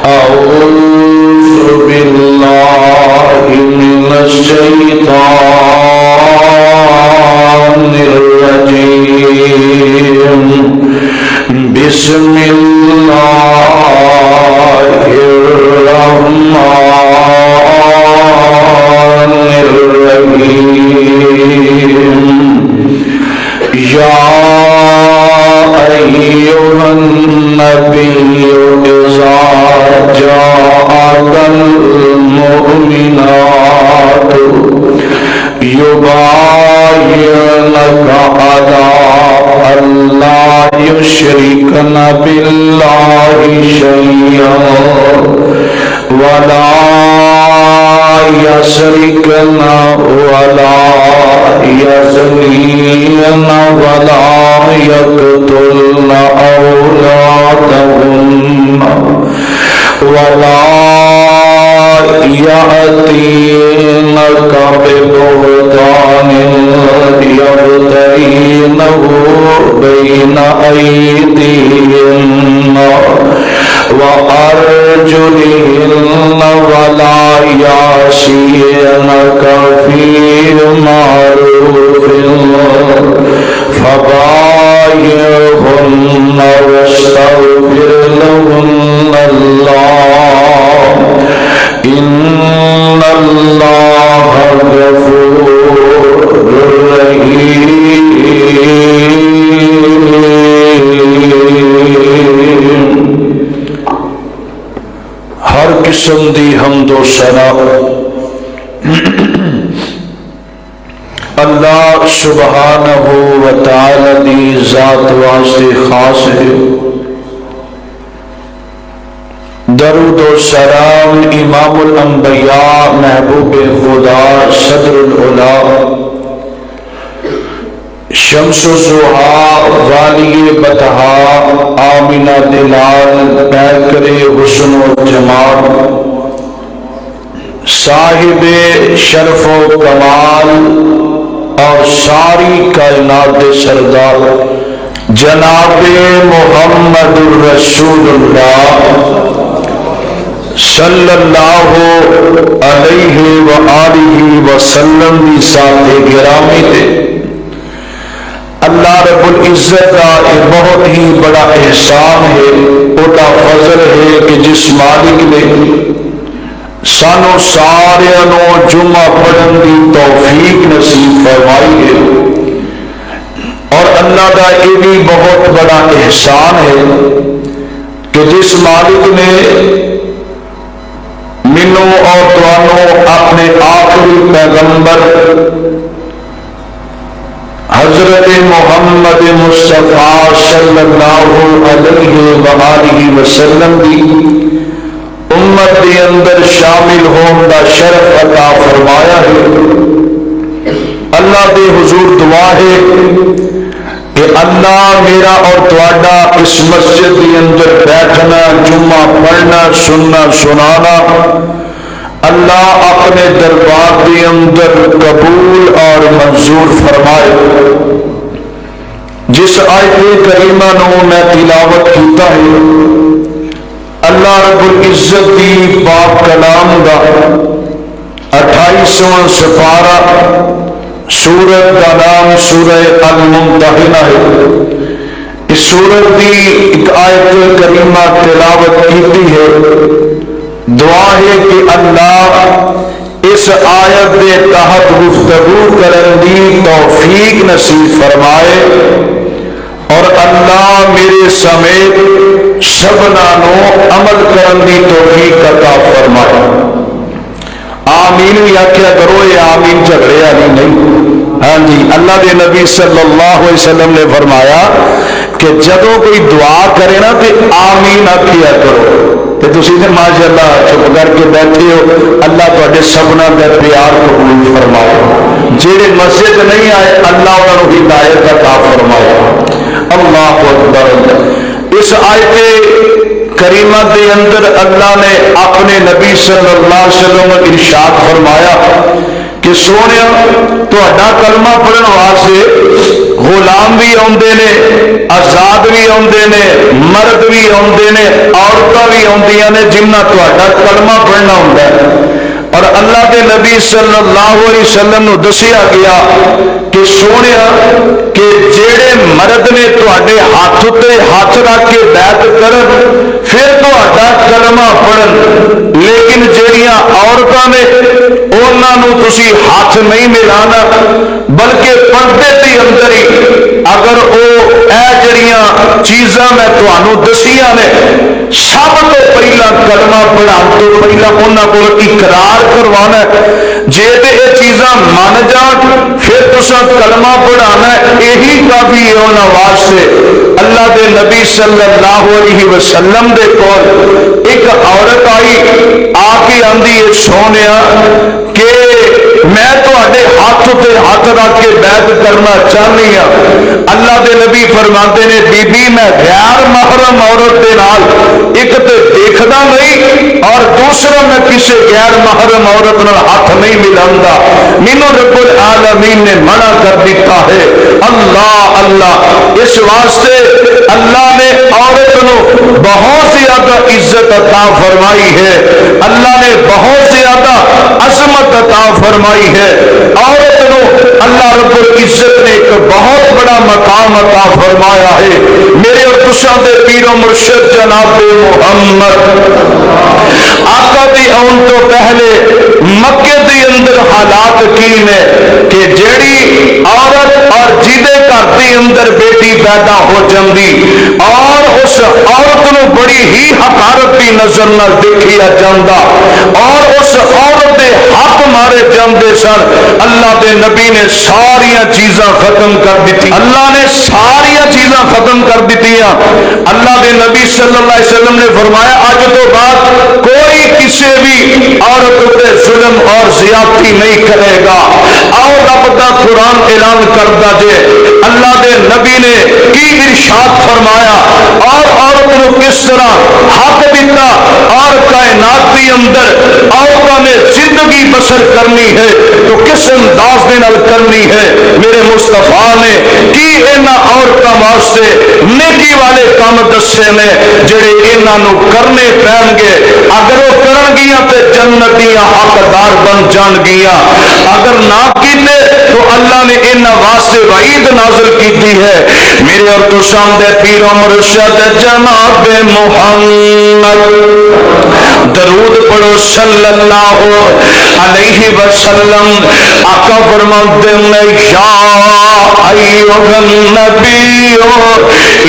أعوذ بالله من الشيطان الرجيم بسم الله الرحمن الرحيم يا أيها النبي إذا جاءك المؤمنات يبايعنك على ألا يشركن بالله شيئا ولا يسرقن ولا يزنين ولا يقتلن أولادهن ولا يأتينك ببهتان يفترينه بين أيديهن وأرجلهن ولا يعصينك في معروف فبايعهن واستغفر لهن الله إن الله غفور رحيم. ہر قسم دی حمد و ثنا اللہ سبحانہ و تعالی دی ذات واسطے خاص ہے. درود و سلام امام الانبیاء محبوب خدا صدر العلا شمس الضحا والی بطحا آمنہ دلال پیکر حسن و جمال صاحب شرف و کمال اور ساری کائنات سردار جناب محمد الرسول اللہ صلی اللہ علیہ وآلہ وسلم کی ذات گرامی تے اللہ رب العزت کا ایک بہت ہی بڑا احسان ہے، بڑا فضل ہے کہ جس مالک نے سانو سارے جمعہ پڑھن کی توفیق نصیب فرمائی ہے. اور اللہ کا یہ بھی بہت بڑا احسان ہے کہ جس مالک نے منو اور توانو اپنے آخری پیغمبر حضرت محمد مصطفیٰ صلی اللہ علیہ وآلہ وسلم کی امت کے اندر شامل ہونے کا شرف عطا فرمایا ہے. اللہ دے حضور دعا ہے کہ اللہ میرا اور تواڈا اس مسجد کے اندر بیٹھنا، جمعہ پڑھنا، سننا سنانا اللہ اپنے دربار کے اندر قبول اور منظور فرمائے. جس آیت کریمہ نو میں تلاوت کیتا ہے اللہ رب العزت کی پاک کلام کا 28واں سپارہ سورت کا نام سورہ الممتحنہ ہے. اس سورت کی ایک آیت کریمہ تلاوت کیتی ہے. دعا ہے کہ اللہ اس آیت کے تحت گفتگو کرن دی توفیق نصیب فرمائے اور اللہ میرے سمیت سبنا نو عمل کرن دی توفیق عطا فرمائے. آمین بھی آخیا کرو، یہ آمین جھگڑے والی نہیں. ہاں جی، اللہ دے نبی صلی اللہ علیہ وسلم نے فرمایا کہ جدوں کوئی دعا کرے نا تو آمین آخیا کرو. تو تسی نے ماشاء اللہ چپ کر کے بیٹھے ہو. اللہ تواڈے سبنا دا پیار قبول فرمائے. جہے مسجد نہیں آئے اللہ انہاں نوں ہدایت عطا فرمائے. اللہ اکبر. اس آیت کریمہ کے اندر اللہ نے اپنے نبی صلی اللہ علیہ وسلم ارشاد فرمایا کہ سونیا تہاڈا کلمہ پڑھن واسطے غلام بھی آتے نے، آزاد بھی آتے نے، مرد بھی آتے نے، عورتیں بھی آدیاں نے جنہ تہاڈا کلمہ پڑھنا ہوتا ہے۔ اور اللہ کے نبی صلی اللہ علیہ وسلم نو دسیا گیا کہ سونیا کہ جیڑے مرد نے تہاڈے ہاتھ تے ہاتھ رکھ کے بیعت کرن پھر تہاڈا کلمہ پڑھن، لیکن جیڑیاں عورتاں نے انہاں نو تسی ہاتھ نہیں ملانا بلکہ پردے دے اندر ہی اگر او اے جڑیاں چیزاں میں تانوں دسیاں نے سب تو پہلا کلمہ پڑھان تو پہلا انہاں کو اقرار کروانا ہے، جے تے یہ چیزاں من جان پھر تساں کلمہ پڑھانا ہے، یہی کافی ہے انہاں واسطے۔ اللہ دے نبی صلی اللہ علیہ وسلم دے کول ایک عورت آئی آ کے آندی ہے سونیا کہ میں تہاڈے ہاتھ تے ہاتھ رکھ کے بیعت کرنا چاہنی ہاں۔ اللہ دے نبی فرماتے نے بی بی میں غیر محرم عورت دے نال ایک تے دیکھدا نہیں اور دوسرا میں کسی غیر محرم عورت نال ہاتھ نہیں ملاؤں، مینوں رب العالمین نے منع کر دیتا ہے۔ اللہ اللہ، اس واسطے اللہ نے عورت نو بہت زیادہ عزت عطا فرمائی ہے، اللہ نے بہت زیادہ عظمت عطا فرمائی ہے۔ عورت نو اللہ رب العزت نے ایک بہت بڑا مقام عطا فرمایا ہے۔ میرے اور تساں دے پیر و مرشد جناب محمد آقا دی آن تو پہلے مکے دے اندر حالات کی نے کہ جیڑی عورت اور جیدے گھر دے اندر بیٹی پیدا ہو جاندی اور اس عورت نو بڑی ہی حقارت دی نظر نال دیکھیا جاندا اور اس عورت دے حق مارے جاندے سن، اللہ دے نبی نے ساریاں چیزاں ختم کر دیتی، اللہ نے ساریاں چیزاں ختم کر دیتیاں۔ اللہ دے نبی صلی اللہ علیہ وسلم نے فرمایا اج تو بعد کوئی کسی بھی عورت پہ ظلم اور زیادتی نہیں کرے گا۔ اور رب دا قرآن اعلان کردا جے اللہ دے نبی نے کی ارشاد فرمایا اور عورت کو کس طرح حق دیتا اور کائنات کے اندر عورتوں نے زندگی بسر کرنی ہے تو کس انداز دے نال کرنی ہے۔ میرے مصطفیٰ نے کی انہاں عورتوں واسطے نیکی والے کام دسے نے جڑے انہاں نو کرنے پین گے، اگر وہ کرن گیاں تے جنتیاں حقدار بن جان گیاں، اگر نہ کیتے تو اللہ نے انہاں واسطے وعید نازل کیتی ہے۔ میرے اور تساں دے پیر و مرشد جناب محمد درود پڑھو صلی اللہ علیہ وسلم۔ آقا فرماتے ہیں یا ایھا النبی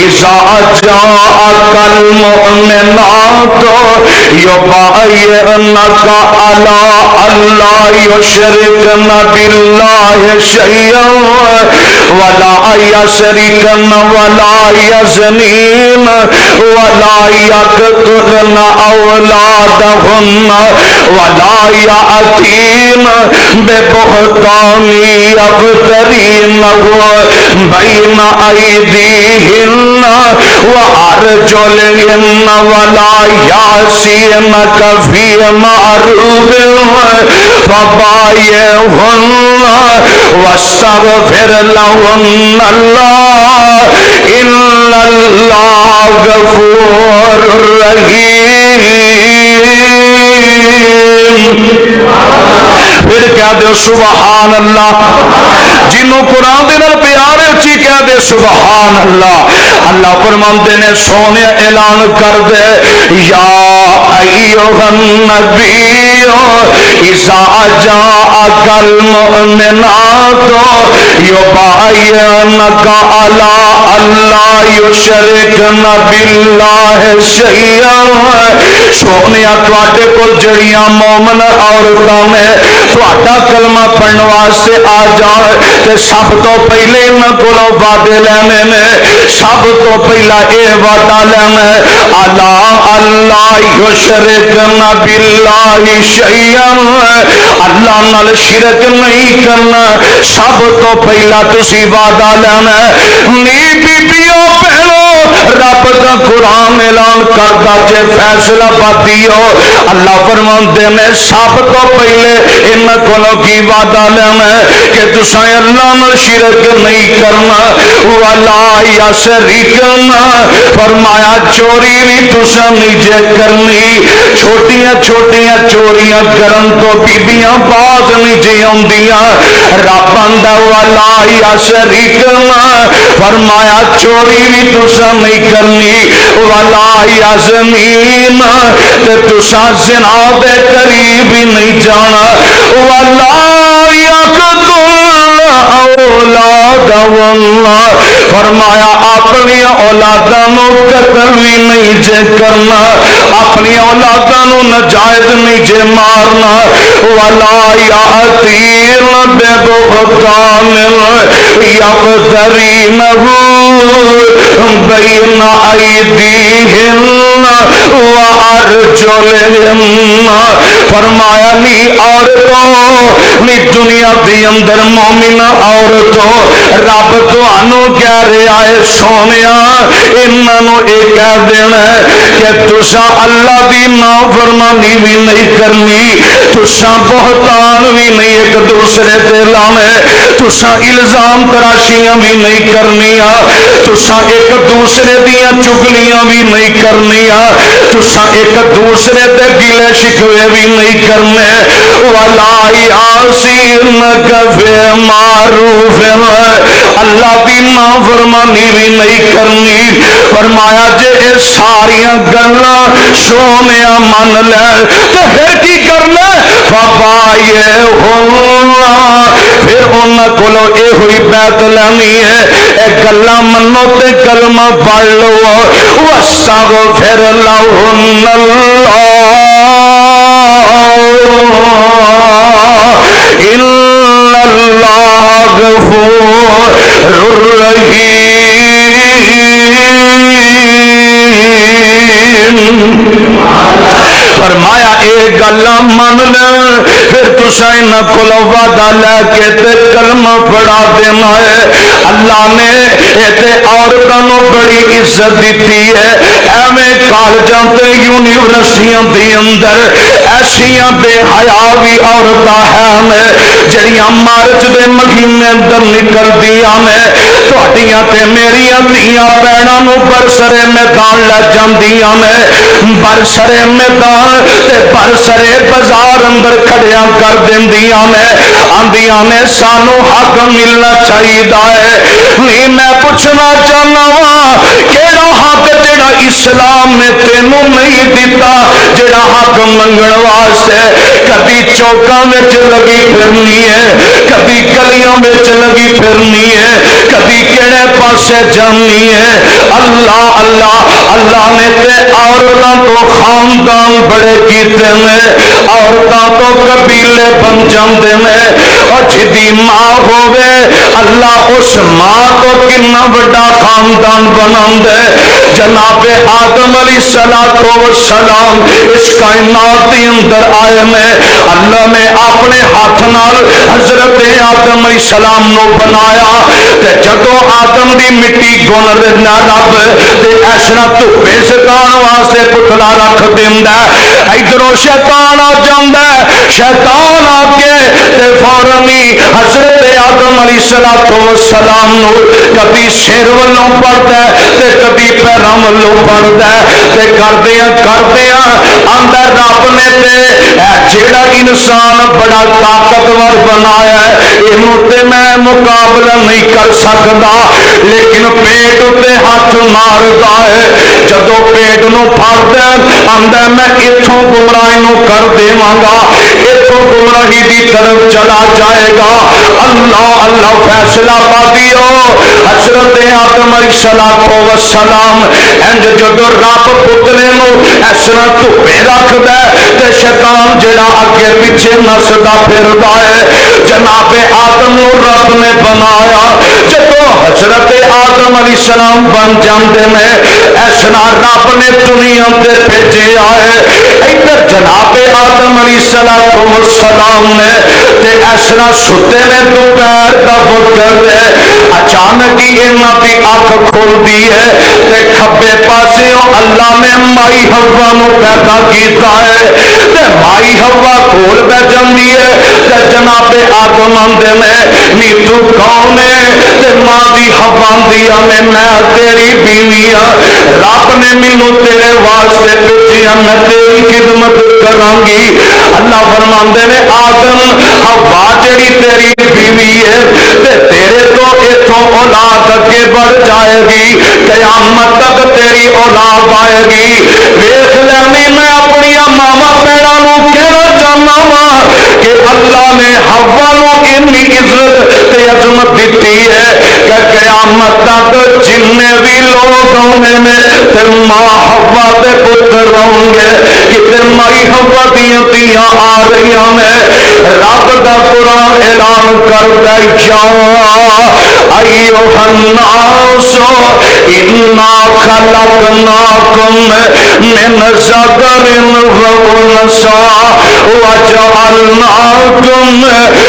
اذا جاءک المؤمنات یبایعنک علی اللہ یشرکن باللہ شیئا ولا یسرکن ولا یزنین ولا یقتلن اولادہن ولا یأتین ببہتان یفترینہ بین ایدیہن وارجلہن ولا یعصینک فی معروف فبایعہن واستغفر لہن اللہ ان اللہ غفور رحیم۔ پھر کہہ دے سبحان اللہ، جنوں قرآن دے نال پیار ہے اچھی کہہ دے سبحان اللہ۔ اللہ فرماندے نے سونے اعلان کر دے یا ایھا النبی اذا جاءک المؤمنات یبایعنک علی اللہ یشرکن باللہ شیئا۔ سونے تواڈے کول جڑیاں مومن عورتاں نے تہاڈا کلمہ پڑھن واسطے آ جان تے سب تو پہلے انہاں کولوں وعدے لینے نے، سب تو پہلا یہ وعدہ لینا ہے اللہ اللہ یشرکن باللہ شیئا، اللہ نال شرک نہیں کرنا۔ سب تو پہلا تسی وعدہ لینا ہے۔ نی بیبیوں پہلو رب دا قرآن اعلان کرتا جے فیصلہ پاتی ہو اللہ فرماندے نے سب تو پہلے انہاں کولوں کی وعدہ لینا کہ تساں اللہ نال شرک نہیں کرنا ولا یشرکنا فرمایا چوری بھی تساں نہیں جے کرنی چھوٹیاں چھوٹیاں چوریاں کرن تو بیبیاں باز نہیں جے آندیاں رب آندا ولا یشرکنا فرمایا چوری بھی تساں نہیں کرنی ولا یزنین تے تساں زنا دے قریب ہی نہیں جانا ولا یقتل اولاد واللہ فرمایا اپنی اولاداں نو قتل بھی نہیں جے کرنا اپنی اولاداں نو ناجائز نہیں جے مارنا ولا یاتین ببہتان یفترینہ بین ایدیہن وارجلہن فرمایا نی عورتوں نی دنیا دی اندر مومنہ عورتوں رب تانوں کہہ رہا ہے سونیا انہاں نو اے کہہ دینا کہ تساں اللہ دی نافرمانی بھی نہیں کرنی تساں بہتان بھی نہیں ایک دوسرے تے لانے تساں الزام تراشیاں بھی نہیں کرنیاں تساں ایک دوسرے دیاں چگلیاں بھی نہیں کرنیاں تساں ایک دوسرے تے گلے شکوے بھی نہیں کرنے ولا یعصینک فی معروف اللہ دی نافرمانی بھی نہیں کرنی فرمایا جے اے ساریاں گلاں سونیا من لے تے پھر کی کرنا فبایعہم پھر انہاں کولوں اے ہوئی بیعت لینی ہے اے گلاں منو تے کلمہ پڑھ لو واستغفر لہن اللہ ان اللہ غفور رحیم فرمایا اے گلاں من لے پھر تساں انہاں کولوں وعدہ لے کے تے کلمہ پڑھا دینا ہے اللہ نے اے تے عورتاں نوں بڑی عزت دتی ہے ایویں کالجاں تے یونیورسٹیاں دے اندر ایسیاں بے حیا بھی عورتاں ہیں جڑیاں مارچ دے مہینے اندر نکلدیاں نے تہاڈیاں تے میریاں دھیاں بہناں نوں برسرے میدان لے جاندیاں نے برسرے میدان تے برسرے بازار اندر کھڑیاں کر دیندیاں نے آندیاں نے سانو حق ملنا چاہیے نہیں میں پوچھنا چاہنا وا کیڑا حق جڑا اسلام نے تینوں نہیں دیتا جڑا حق منگن واسطے کبھی چوکاں وچ لگی پھرنی ہے کبھی گلیاں وچ لگی پھرنی ہے کبھی کیڑے پاسے جانی ہے اللہ اللہ اللہ نے تے عورتاں تو خاندان بڑے کیتے ہیں عورتاں تو قبیلے بن جاندے ہیں اور جدی ماں ہوے اللہ اس ماں کو کنا بڑا خاندان بناندے جناب آدم علیہ السلام اس کائنات کے اندر آئے میں اللہ نے اپنے ہاتھ نال حضرت آدم علیہ السلام نو بنایا تے جدوں آدم دی مٹی گن رہنا رب تے ایسا دھوپے سکان واسطے پتلا رکھ دیندا ادھروں شیطان آ جاندا شیطان آ کے تے فوراً ہی حضرت آدم علیہ السلام نو کبھی سر والوں پڑھتا ہے تے کبھی پیراں والوں پڑھتا ہے تے کردیاں اندر رب نے تے جیڑا انسان بڑا طاقتور بنایا ہے اینوں تے میں مقابلہ نہیں کر سکدا لیکن پیٹ تے ہاتھ ماردا ہے جدوں پیٹ نو پھڑدا اندر میں ایتھوں گمراہی نو کر دیواں گا ایتھوں گمراہی دی طرف چلا جائے گا اللہ اللہ فیصلہ پا دیو حضرت آدم علیہ السلام انج جدوں رب پتلے نو اس طرح دھوپے رکھدا تے تے شیطان جڑا اگے پیچھے نسدا پھردا ہے جناب آدم نو رب نے بنایا جدو حضرت آدم علیہ السلام بن جاندے نے اس طرح رب نے دنیا تے بھیجیا ہے ادھر جناب آدم علیہ السلام نے تے اس طرح ستے نے دوپہر دا وقت ہے اچانک ہی انہاں دی اکھ کھلدی ہے تے کھبے پاسے اللہ نے مائی حوا نو پیدا کیتا ہے تے مائی حوا کول بیٹھ جاندی ہے تے جناب آدم آندے نے نی تو کون ہے تے ماں دی حوا دیا میں تیری بیوی ہاں رب نے مینوں تیرے واسطے بھیجیا میں تیری خدمت کراں گی اللہ فرماندے نے آدم حوا جڑی تیری بیوی ہے تے تیرے تو ایتھوں اولاد اگے بڑھ جائے گی قیامت تک تیری اولاد آئے گی ویکھ لینی میں اپنی ماما پیڑاں نو کہنا چاہنا وا کہ اللہ نے حوا نو اتنی عزت تے عظمت دیتی ہے کہ قیامت تک جتنے بھی لوگ ہونے نے تے ماں حوا دے پتر ہوں گے کہ مائی حوا دیاں تیاں آ رہی ہیں رب دا قرآن اعلان کردا یا ایھا الناس انا خلقناکم من ذکر و انثى وجعلناکم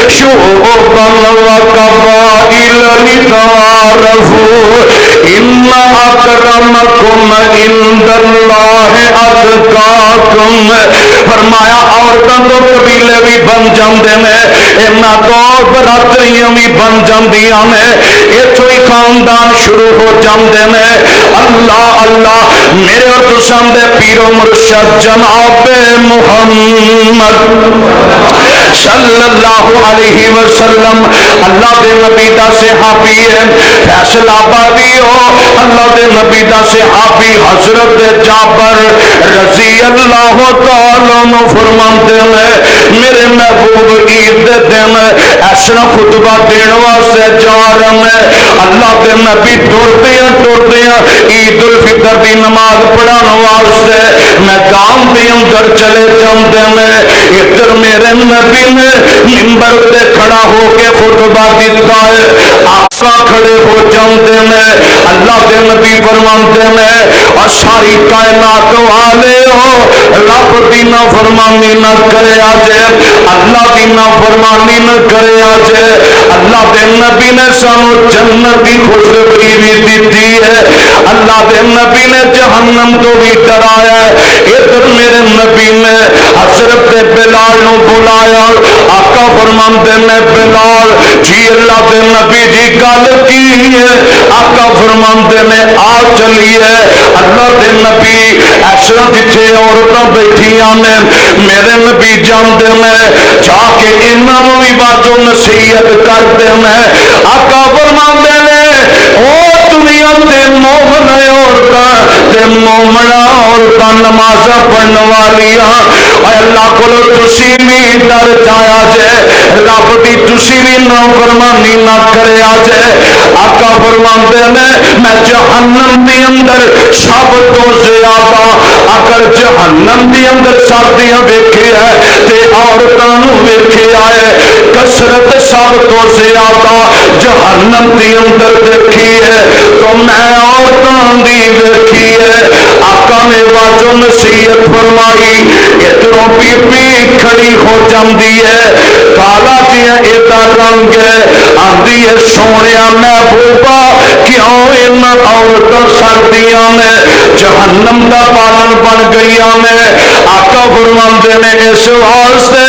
شعوبا وقبائل لتعارفوا ان اکرمکم عند اللہ اتقاکم فرمایا عورتاں تو قبیلے بھی بن جاندے نے انہاں تو برادریاں بھی بن جاندیاں نے ایتھوں ہی خاندان شروع ہو جاندے نے اللہ اللہ میرے اور تساں دے پیر و مرشد جناب محمد صلی اللہ علیہ وسلم اللہ دے نبی دا صحابی ہے فیصل آبادی ہو اللہ دے نبی دا صحابی حضرت جابر رضی اللہ تعالی عنہ فرماتے ہیں میرے محبوب عید دے دن ایسا خطبہ دین واسطے جا رہے ہیں اللہ دے نبی ٹردیاں عید الفطر دی نماز پڑھان واسطے میدان دے اندر چلے جاندے ہیں ادھر میرے نبی نے منبر تے کھڑا ہو کے خطبہ دیتا ہے آقا کھڑے ہو جاندے ہیں اللہ دے نبی فرماندے ہیں اور ساری کائنات والے ہو رب دی نافرمانی نہ کرے آجے اللہ دی نافرمانی نہ کرے آجے اللہ دے نبی نے سانو جنت دی خوشخبری بھی دیتی ہے اللہ دے نبی نے جہنم تو بھی ڈرایا ہے ادھر میرے نبی نے حضرت بلال نو بلایا آقا فرماندے نے بلال جی اللہ دے نبی جی گل کی ہے آقا فرماندے نے آ چلیے اللہ دے نبی ایسا جتھے عورتاں بیٹھیاں نے میرے نبی جاندے میں جا کے انہاں نوں بھی باجو نصیحت کردے میں آقا فرماندے نے او دنیا تے مومن عورتاں تے مومنا عورتاں نماز پڑھن والیاں اے اللہ کولو تسی بھی ڈر جایا جے رب دی تسی بھی نافرمانی نہ کریا جے آقا فرماندے نے میں جہنم دے اندر سب تو زیادہ اگر جہنم دے اندر سردیاں ویکھی ہے تے عورتاں نوں ویکھیا ہے کثرت سب تو زیادہ جہنم دے اندر دیکھی ہے تو میں عورتاں دی ویکھی ہے آقا نے واجو نصیحت فرمائی ادھروں بی بی کھڑی ہو جاندی ہے کالا جیا ایدا رنگ ہے آندی ہے سونیا محبوبہ کیوں ان عورتوں سردیاں نے جہنم دا پالن بن گئیاں نے آقا فرماندے نے اس واسطے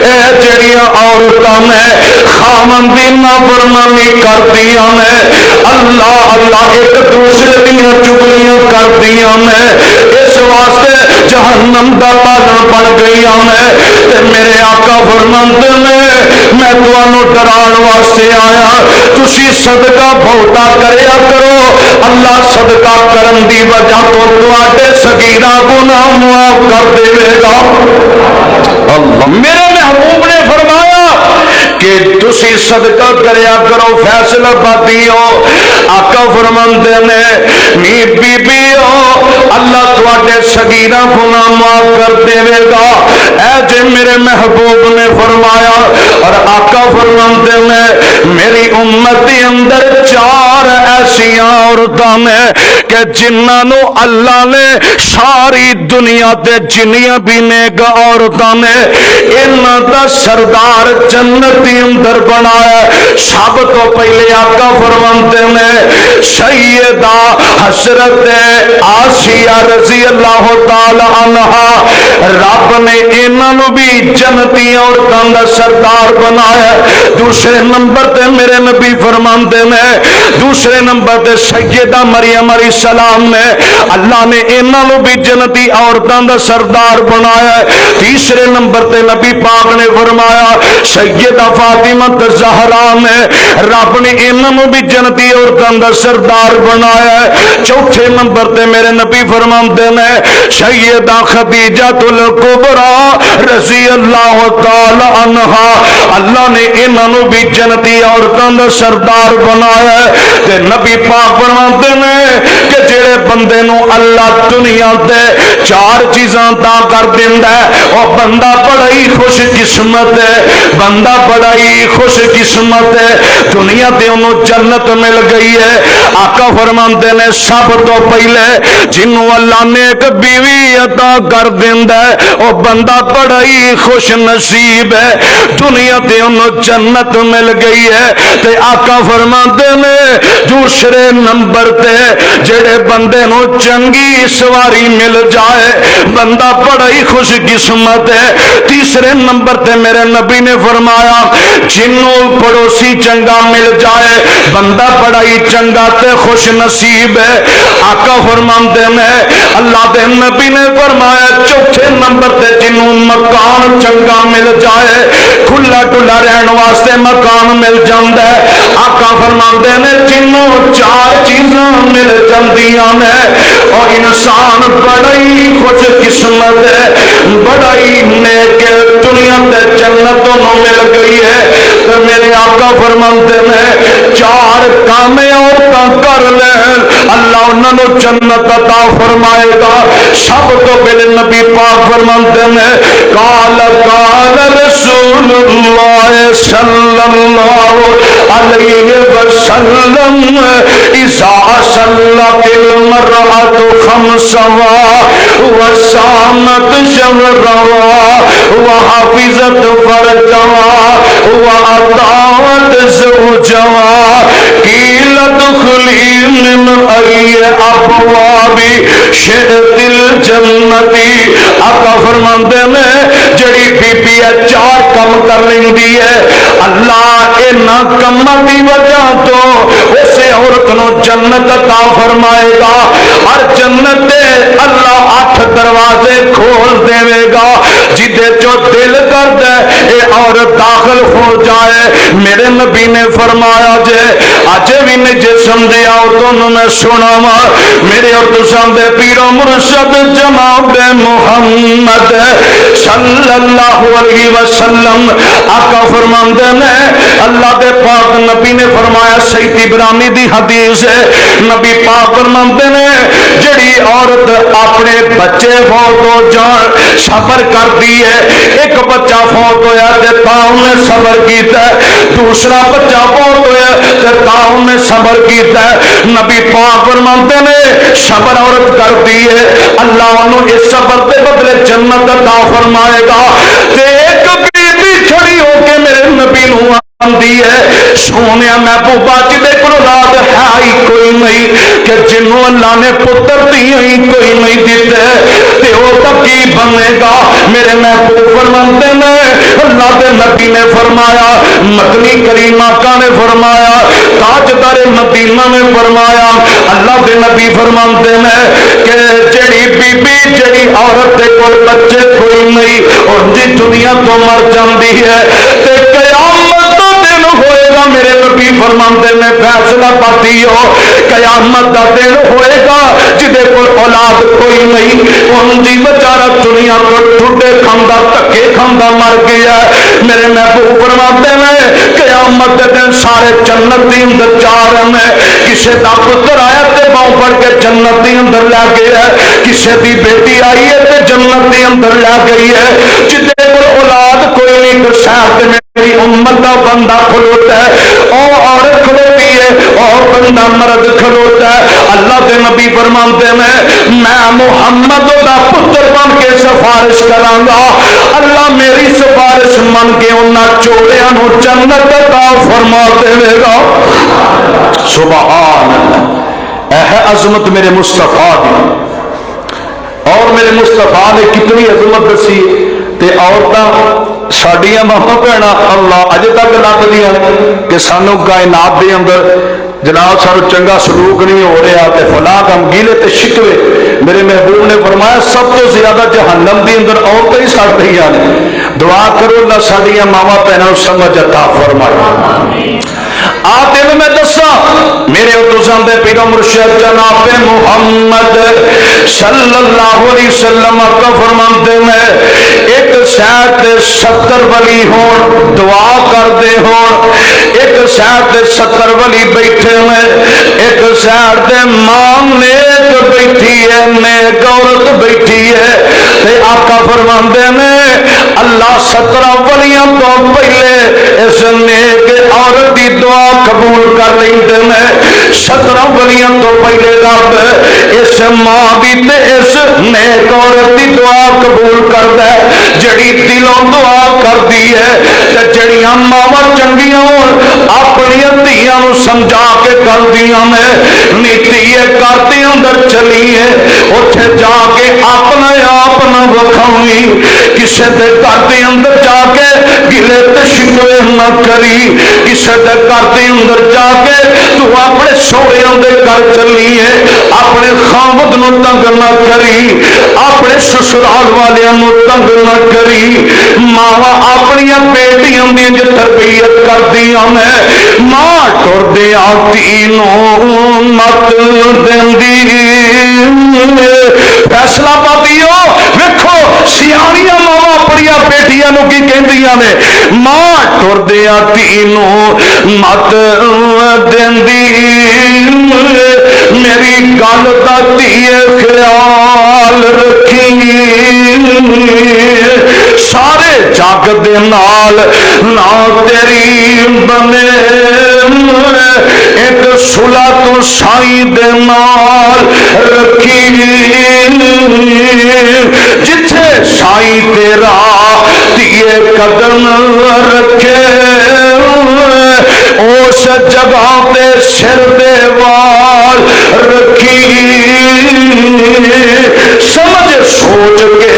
اے جڑیاں عورتاں نے خاوند دی نافرمانی کردیاں نے اللہ اللہ ایک دوسرے دیاں چگلیاں کردیاں نے اس واسطے جہنم دا پالن بن گئیاں نے تے میرے آقا فرماندے نے میں تانوں ڈران واسطے آیا تسی صدقہ بہتا کریا کرو اللہ صدقہ کرن دی وجہ تو تواڈے صغیرہ گناہ معاف کر دے گا اللہ میرے محبوب نے فرمایا کہ تسی صدقہ کریا کرو فیصلہ پاتی ہو. آقا فرماندے نے نی بی بی ہو اللہ تواڈے صغیرہ گناہ معاف کر دے گا اے جے میرے محبوب نے فرمایا. اور آقا فرماندے نے میری امت کے اندر 4 ایسیاں عورتاں نے کہ جنہاں نو اللہ نے ساری دنیا تے جنیاں بھی نیک عورتاں نے انہاں دا سردار جنت دے اندر بنایا. سب تو پہلے آقا فرماندے نے سیدہ حضرت آسیہ رضی اللہ تعالی عنہا رب نے انہاں نو بھی جنتی عورتاں دا سردار بنایا. دوسرے نمبر تے میرے نبی فرماندے نے دوسرے نمبر تے سیدہ مریم علیہ السلام نے اللہ نے انہاں نو بھی جنتی عورتاں دا سردار بنایا. تیسرے نمبر تے نبی پاک نے فرمایا سیدہ فاطمہ الزہرا نے رب نے انہاں نو بھی جنتی عورتاں دا سردار بنایا. چوتھے نمبر تے میرے نبی فرماندے نے سیدہ خدیجہ الکبریٰ رضی اللہ تعالی عنہا اللہ نے انہاں نو بھی جنتی عورتاں دا سردار بنایا. تے نبی پاک فرماندے نے کہ جڑے بندے نو اللہ دنیا تے 4 چیزاں عطا کر دیندا ہے او بندہ بڑا ہی خوش قسمت ہے. بندہ بڑا ہی خوش قسمت ہے. دنیا تے انہوں جنت مل گئی ہے. آقا فرماندے نے سب تو پہلے جنوں اللہ نے ایک بیوی عطا کر دیندا ہے او بندہ بڑا ہی خوش نصیب ہے. دنیا تے انہوں جنت مل گئی ہے. تے آقا فرماندے نے دوسرے نمبر تے جڑے بندے نو چنگی سواری مل جائے بندہ بڑا ہی خوش قسمت ہے. تیسرے نمبر تے میرے نبی نے فرمایا جنوں پڑوسی چنگا مل جائے بندہ بڑا ہی چنگا تے خوش نصیب ہے. آقا فرماندے نے اللہ دے نبی نے فرمایا چوتھے نمبر تے جنوں مکان چنگا مل جائے کھلا ڈلا رہن واسطے مکان مل جاندا ہے. آقا فرماندے نے جنوں 4 چیزاں مل جاندیاں نے اور انسان بڑا ہی خوش قسمت ہے بڑا ہی نیک دنیا تے جنت نو مل گئی ہے. تو میرے آقا فرماندے نے 4 کام عورتاں کر لین اللہ انہاں نو جنت عطا فرمائے گا. سب تو پہلے نبی پاک فرماندے نے قال رسول اللہ صلی اللہ علیہ وسلم اذا صلت المرأة خمسها وصامت شهرها وحفظت فرجها وأطاعت زوجها قيل ادخلي من أي أبواب شئت الجنة. آقا فرماندے نے جڑی بی بی 4 کم کر لیندی ہے اللہ انہاں کماں دی وجہ تو اسے عورت نو جنت عطا فرمائے گا. اور جنت دے اللہ 8 دروازے کھول دے گا جدے جو دل کرد ہے اے عورت داخل ہو جائے. میرے نبی نے فرمایا جے اج بھی نے جسم دے عورتوں میں سناواں میرے اور تساں دے پیر و مرشد جناب محمد صلی اللہ علیہ وسلم آقا فرماندے نے اللہ دے پاک نبی نے فرمایا سید ابراہیمی دی حدیث ہے نبی پاک فرماندے نے جڑی عورت اپنے بچے فوت ہو جان صبر کر دی ہے. ایک بچہ فوت ہویا تے تاں نے صبر کیتا ہے دوسرا بچہ فوت ہویا تے تاں نے صبر کیتا ہے. نبی پاک فرماندے نے صبر عورت کر دی ہے اللہ انہوں اس صبر دے بدلے جنت عطا فرمائے گا. تے ایک بیٹی کھڑی ہو کے میرے نبی نو آندی ہے سونیا محبوبہ جدے کو اولاد ہے ہی کوئی نہیں کہ جنوں اللہ نے پتر دی ہی کوئی نہیں دیتے تے او کی بنے گا. میرے محبوب فرماندے نے اللہ دے نبی نے فرمایا مدنی کریم آقا نے فرمایا تاجدار مدینہ نے فرمایا اللہ دے نبی فرماندے نے کہ جڑی بی بی جڑی عورت دے کوئی بچے کوئی نہیں اور جی دنیا تو مر جاندی ہے تے قیامت دن ہوئے گا. میرے نبی فرماندے نے فیصلہ پاتی ہو قیامت دا دن ہوئے گا جدے کوئی اولاد کوئی نہیں ان دی بیچارہ دنیا کو ٹھڈے کھاندا دھکے کھاندا مر گیا میرے محبوب فرماتے ہیں قیامت کے دن سارے جنت دی اندر جا رہے ہیں، کسے دا پتر آیا تے باؤں پڑ کے جنت دی اندر لے گیا ہے، کسے دی بیٹی آئی ہے تے جنت دی اندر لے گئی ہے، جدے کول اولاد کوئی نہیں تو شاید میری امت دا بندہ کھلوتا ہے، اور عورت کھلوتی ہے، اور بندہ مرد کھلوتا ہے۔ اللہ کے نبی فرماتے ہیں میں محمد دا پتر بن کے سفارش کراں گا، اللہ میری سفارش من کے انہاں چوڑیاں نو جنت عطا فرما دے گا۔ سبحان اللہ، اے ہے عظمت میرے مصطفیٰ دی، اور میرے مصطفیٰ نے کتنی عظمت دسی تے عورتاں ساڈیاں ماں بھیڑاں اللہ اجے تک لبدیاں کہ سانو کائنات دے اندر جناب سانو چنگا سلوک نہیں ہو رہا تے فلاں کم گیلے تے شکوے، میرے محبوب نے فرمایا سب تو زیادہ جہنم دی اندر عورتیں ہی سڑ رہی ہیں۔ دعا کرو اللہ ساڈیاں ماواں بھیڑاں سمجھ عطا فرمائے۔ آ تین میں دسا میرے اتساں دے پیرو مرشد جناب محمد صلی اللہ علیہ وسلم کا فرماتے ہیں ایک سائد 70 ولی ہون دعا کر دے ہون، ایک سائد 70 ولی بیٹھے ہیں، ایک سائد ماں نیک بیٹھی ہے، نیک عورت بیٹھی ہے، تے آقا فرماتے ہیں اللہ 17 ولیاں تو پہلے اس نیک عورت دی دعا قبول کر لیندے ہیں، 17 ولیاں تو پہلے رب اس ماں دی تے اس نیک عورت دی دعا قبول کردا ہے جڑی دلوں دعا کردی ہے، تے جڑیاں ماواں چنگیاں ہون اپنی دھیاں نو سمجھا کے کردیاں نے نیتی کرتے اندر چلی ہے، اوتھے جا کے اپنا آپ نہ وکھاویں، کسے دے گھر دے اندر جا کے گلے تے شکوے نہ کری، کسے دے گھر دے اندر جا کے تو اپنے سوہریاں دے گھر چلی ہے اپنے خامد نو تنگ نہ کری، اپنے سسرال والیاں نو تنگ نہ کری، ماواں اپنی بیٹیاں دی جو تربیت کردیاں نے، ماں ٹردیاں تینوں مت دیندی، فیصلہ پاتیو ویکھو سیاڑیاں ماواں اپنی بیٹیاں نو کی کہندیاں نے، ماں ٹردیاں تینوں مت دیندی، میری گل دا دھیے خیال رکھی، سارے جگ دے نال نہ تیری بنے، ایک صلح تو سائی دے نال رکھی، جتھے سائی تیرا دھیے قدم رکھے اس جگہ تے سر دے وال رکھی، سمجھ سوچ کے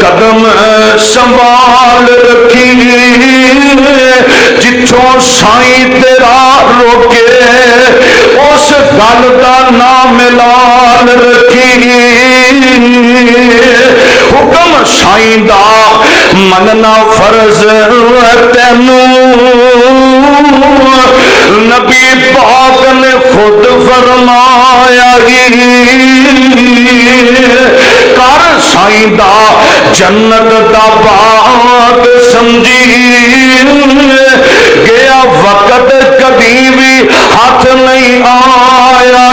قدم سنبھال رکھی، جتھوں سائی تیرا روکے اس گل دا نام ملال رکھی، حکم سائی دا مننا فرض تینوں نبی پاک نے خود فرمایا کر سائی دا جنت دا باغ سمجھی، گیا وقت کبھی بھی ہاتھ نہیں آیا،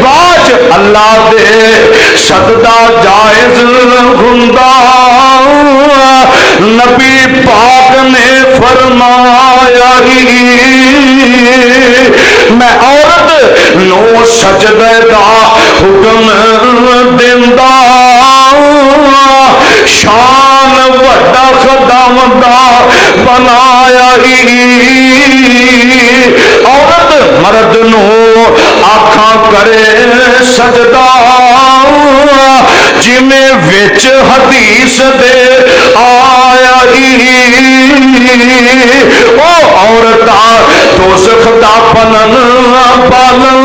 باج اللہ دے صدقہ جائز ہوندا، نبی پاک نے فرمایا میں عورت نو سجدے دا حکم دیندا، شان وڈا خداوندا بنایا، عورت مرد نو آکھاں کرے سجدہ، جویں وچ حدیث دے آیا، او عورتاں دوزخ دا پنن پالن،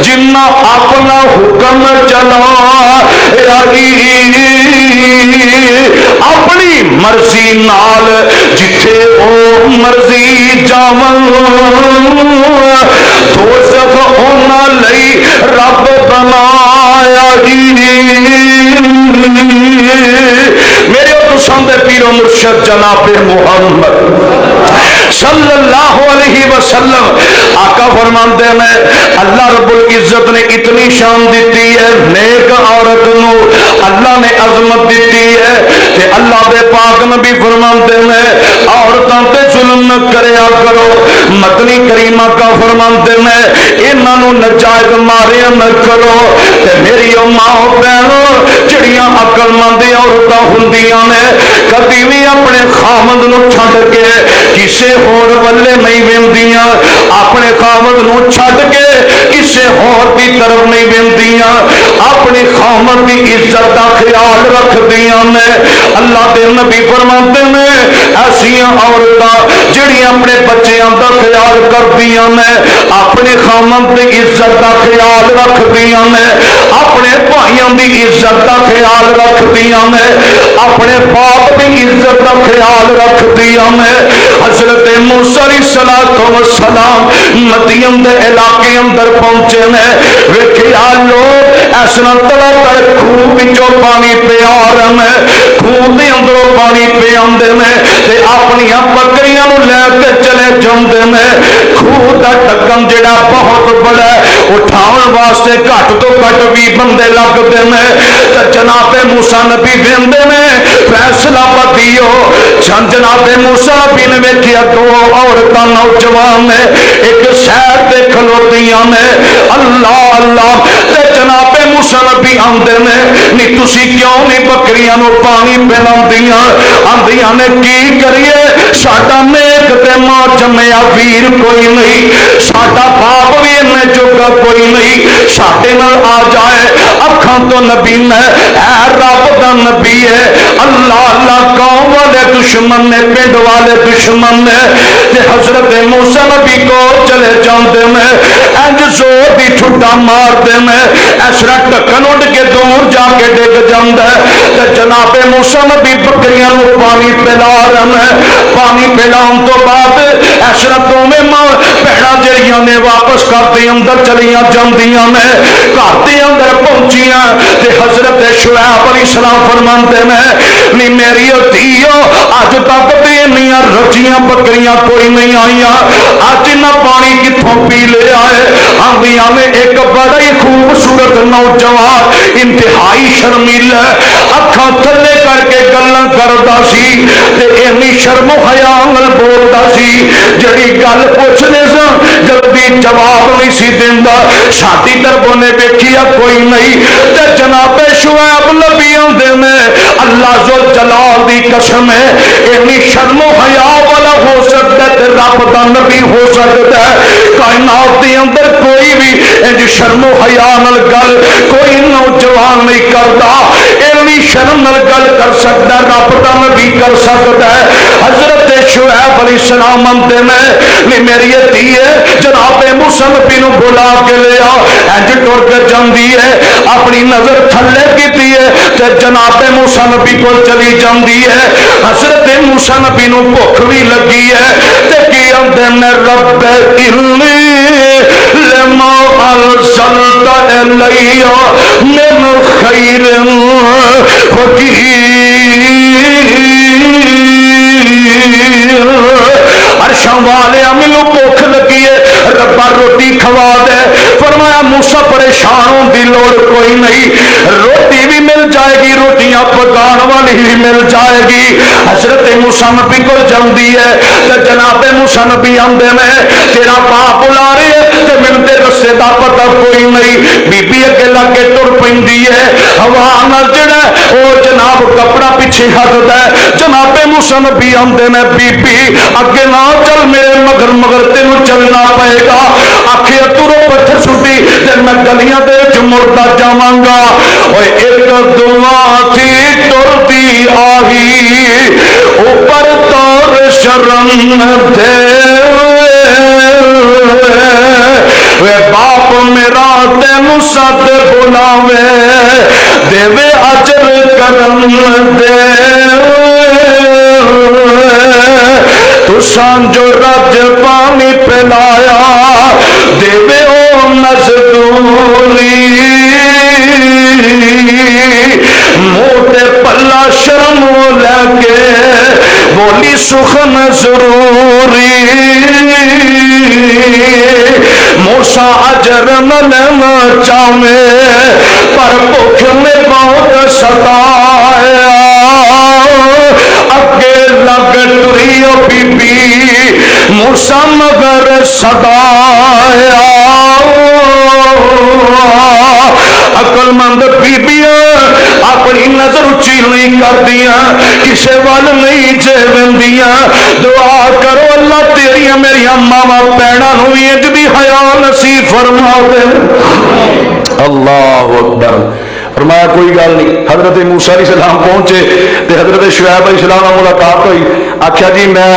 جنہ اپنا حکم چلایا، اپنی مرضی نال جتھے او مرضی جاون، دوزخ انہاں لئی رب بنایا، مرشد جناب محمد صلی اللہ علیہ وسلم آقا فرماندے ہیں اللہ رب العزت نے اتنی شان دیتی ہے نیک عورت نو اللہ نے عظمت دیتی ہے کہ اللہ دے پاک نبی فرماندے ہیں عورتاں تے ظلم نہ کریا کرو مدنی کریمہ کا فرماندے ہیں انہاں نو ناجائز ماریا نہ کرو تے میری ماں بہنوں جڑیاں عقل مند عورتاں ہوندیاں نے کبھی بھی اپنے خامد نو چھڈ کے کسے ہور والے نہیں ویندیاں اپنے خامد نو چھڈ کے کسے ہور دی طرف نہیں ویندیاں اپنی خامد دی عزت دا خیال رکھ دیاں نے اللہ دے نبی فرماتے ہیں ایسیاں عورتاں جڑیاں اپنے بچیاں دا خیال کردیاں نے اپنے خامد دی عزت دا خیال رکھ دیاں نے اپنے بھائیاں دی عزت دا خیال رکھ دیاں نے اپنے باپ دی عزت دا خیال رکھ دیاں نے حضرت موسیٰ علیہ السلام مدین دے علاقے اندر پہنچے نے ویکھیا لوگ ایسا طرح تر خوہ وچوں پانی پہ آ رہے ہیں خوہ دے اندروں پانی پہ آندے نے تے اپنی بکریاں نو لے کے چلے جاندے نے خوہ دا ڈھکن جڑا بہت بڑا ہے اٹھاون واسطے گھٹ تو گھٹ 20 بندے لگدے نے تے جناب موسیٰ نبی ویندے نے فیصلہ بدیو جناب موسیٰ نبی نے ویکھیا دو عورتاں نوجوان نے ایک سیر تے کھلوتیاں نے اللہ اللہ تے جناب موسیٰ نبی آندے نے نہیں تسی کیوں نہیں بکریاں نو پانی پلاندیاں آندیاں نے کی کریے ساڈا نیک تے ماں جمیا ویر کوئی نہیں ساڈا باپ بھی انہیں جوگا کوئی نہیں ساڈے نال آ جائے اکھاں تو نبی نے اے رب دا نبی ہے اللہ اللہ قوم والے دشمن نے پنڈ والے دشمن نے تے حضرت موسیٰ نبی کو چلے جاندے میں انج زور دی ٹھڈا مار دے میں ایسرا ڈھکن اڑ کے دور جا کے ڈگ جاندا ہے تے جناب موسیٰ نبی بکریاں نو پانی پلا رہے ہیں پانی پلاون تو بعد ایسرا دوویں ماں بہنا جڑیاں نے واپس گھر دے اندر چلیاں جاندیاں نے گھر دے اندر پہنچیاں تے حضرت شعیب علیہ السلام فرماندے نے نی میری دھیو اج تک تے انیاں رچیاں بکریاں کوئی نہیں آئیاں اج نہ پانی کتھوں پی لے آئے آندیاں نے ایک بڑا ہی خوبصورت نوجوان انتہائی شرمیلا اکھاں تھلے کر کے گلاں کردا سی تے اینی شرم و حیا نال بولدا سی جڑی گل پوچھنے سن جلدی جواب نہیں سی دیندا ساڈی طرفوں نے ویکھیا کوئی نہیں تے جناب شعیب نبی آندے نے اللہ ذو جلال دی قسم ہے اینی شرم و حیا والا ہو سکتا ہے تے رب دا نبی ہو سکتا ہے کائنات دے اندر کوئی بھی انج شرم و حیا نال گل کوئی نوجوان نہیں کردا اینی شرم نال گل کر سکتا ہے رب دا نبی کر سکتا ہے حضرت شعیب علیہ السلام آندے نے میری دھی ہے جناب موسیٰ نبی نو بلا کے لیا انج ٹر کے جاندی ہے اپنی نظر تھلے کیتی ہے تے جناب موسیٰ نبی کو چلی جاندی ہے حضرت موسیٰ نبی نو بھوک بھی لگی ہے تے کی آندے نے رب انی لما ارسلت الی من خیر فقیر عرشاں والے مینوں بھوک لگی ہے ربا روٹی کھوا دے فرمایا موسیٰ پریشان ہون دی لوڑ کوئی نہیں روٹی بھی مل جائے گی روٹیاں پکان والی بھی مل جائے گی حضرت موسیٰ نبی کو جاندی ہے تے جناب موسیٰ نبی آندے نے تیرا باپ بلا رہے ہے تے مینوں تے رستے دا پتہ کوئی نہیں بی بی اگے لگے ٹر پیندی ہے ہوا نال جڑا او جناب کپڑا پیچھے ہٹدا ہے جناب موسیٰ نبی آندے نے بی بی اگے نہ چل میرے مگر مگر تینوں چلنا پئے گا آکھے ترو پتھر سٹی تے میں گلیاں دے وچ مڑدا جاواں گا اوے ایک دعا تھی ٹردی آہی اوپر تور شرم دے وے باپ میرا تینوں سد بلاوے دیوے اجر کرم دے تساں جو رج پانی پلایا دیوے او مزدوری موٹے پلا شرم لے کے بولی سخن ضروری موسیٰ اجر نہ لینا چاہے پر بھوک میں بہت ستایا اگے لگ ٹری بی بی موسیٰ مگر صدایا عقل مند بیبیاں اپنی نظر اچھی نہیں کردیاں کسے وال نہیں جیوندیاں دعا کرو اللہ تیریاں میری ماما بہناں نوں انج دی حیا نصیب فرما دے اللہ اکبر فرمایا کوئی گل نہیں حضرت موسیٰ علیہ السلام پہنچے تے حضرت شعیب علیہ السلام نال ملاقات ہوئی آکھیا جی میں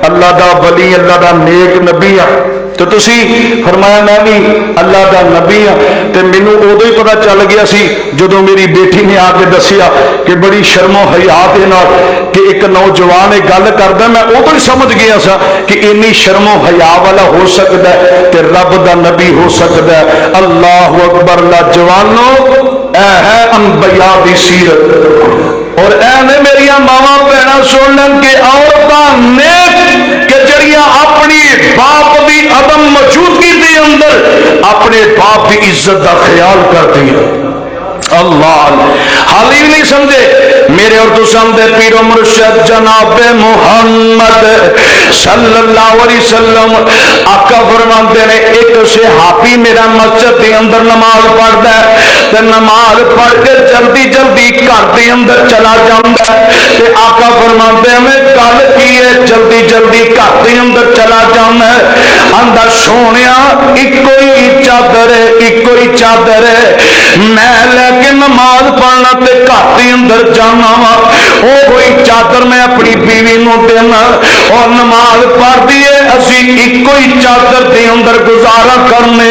اللہ دا ولی اللہ دا نیک نبی ہاں تو تسی فرمایا میں بھی اللہ دا نبی ہاں تے مینوں ادو ہی پتہ چل گیا سی جدوں میری بیٹی نے آ کے دسیا کہ بڑی شرم و حیا دے نال کہ ایک نوجوان یہ گل کردا میں ادو ہی سمجھ گیا سا کہ اینی شرم و حیا والا ہو سکدا ہے تے رب دا نبی ہو سکدا ہے اللہ اکبر لاجوانو اے ہے انبیاء دی سیرت اور اے نے میری ماما بہناں سن لیں کہ عورتاں نیک کہ جڑیاں اپنی باپ دی عدم موجودگی دے اندر اپنے باپ کی عزت دا خیال کرتی ہیں اللہ حال ہی نہیں سمجھے میرے اور تو سمجھے پیر و مرشد جناب محمد صلی اللہ علیہ وسلم آقا فرماتے نے ایک صحابی میرا مسجد کے اندر نماز پڑھتا ہے تے نماز پڑھ کے جلدی جلدی گھر کے اندر چلا جاتا ہے تے آقا فرماتے ہیں میں گل کی ہے جلدی جلدی گھر کے اندر چلا جانا ہے آندا سونیا ایکو ہی چادر ہے ایکو ہی چادر ہے میں لے کے نماز پڑھنا تے گھر کے اندر جانا وا او کوئی چادر میں اپنی بیوی نو دینا اور نماز پڑھ دیے اسی ایکو ہی چادر دے اندر گزارا کرنے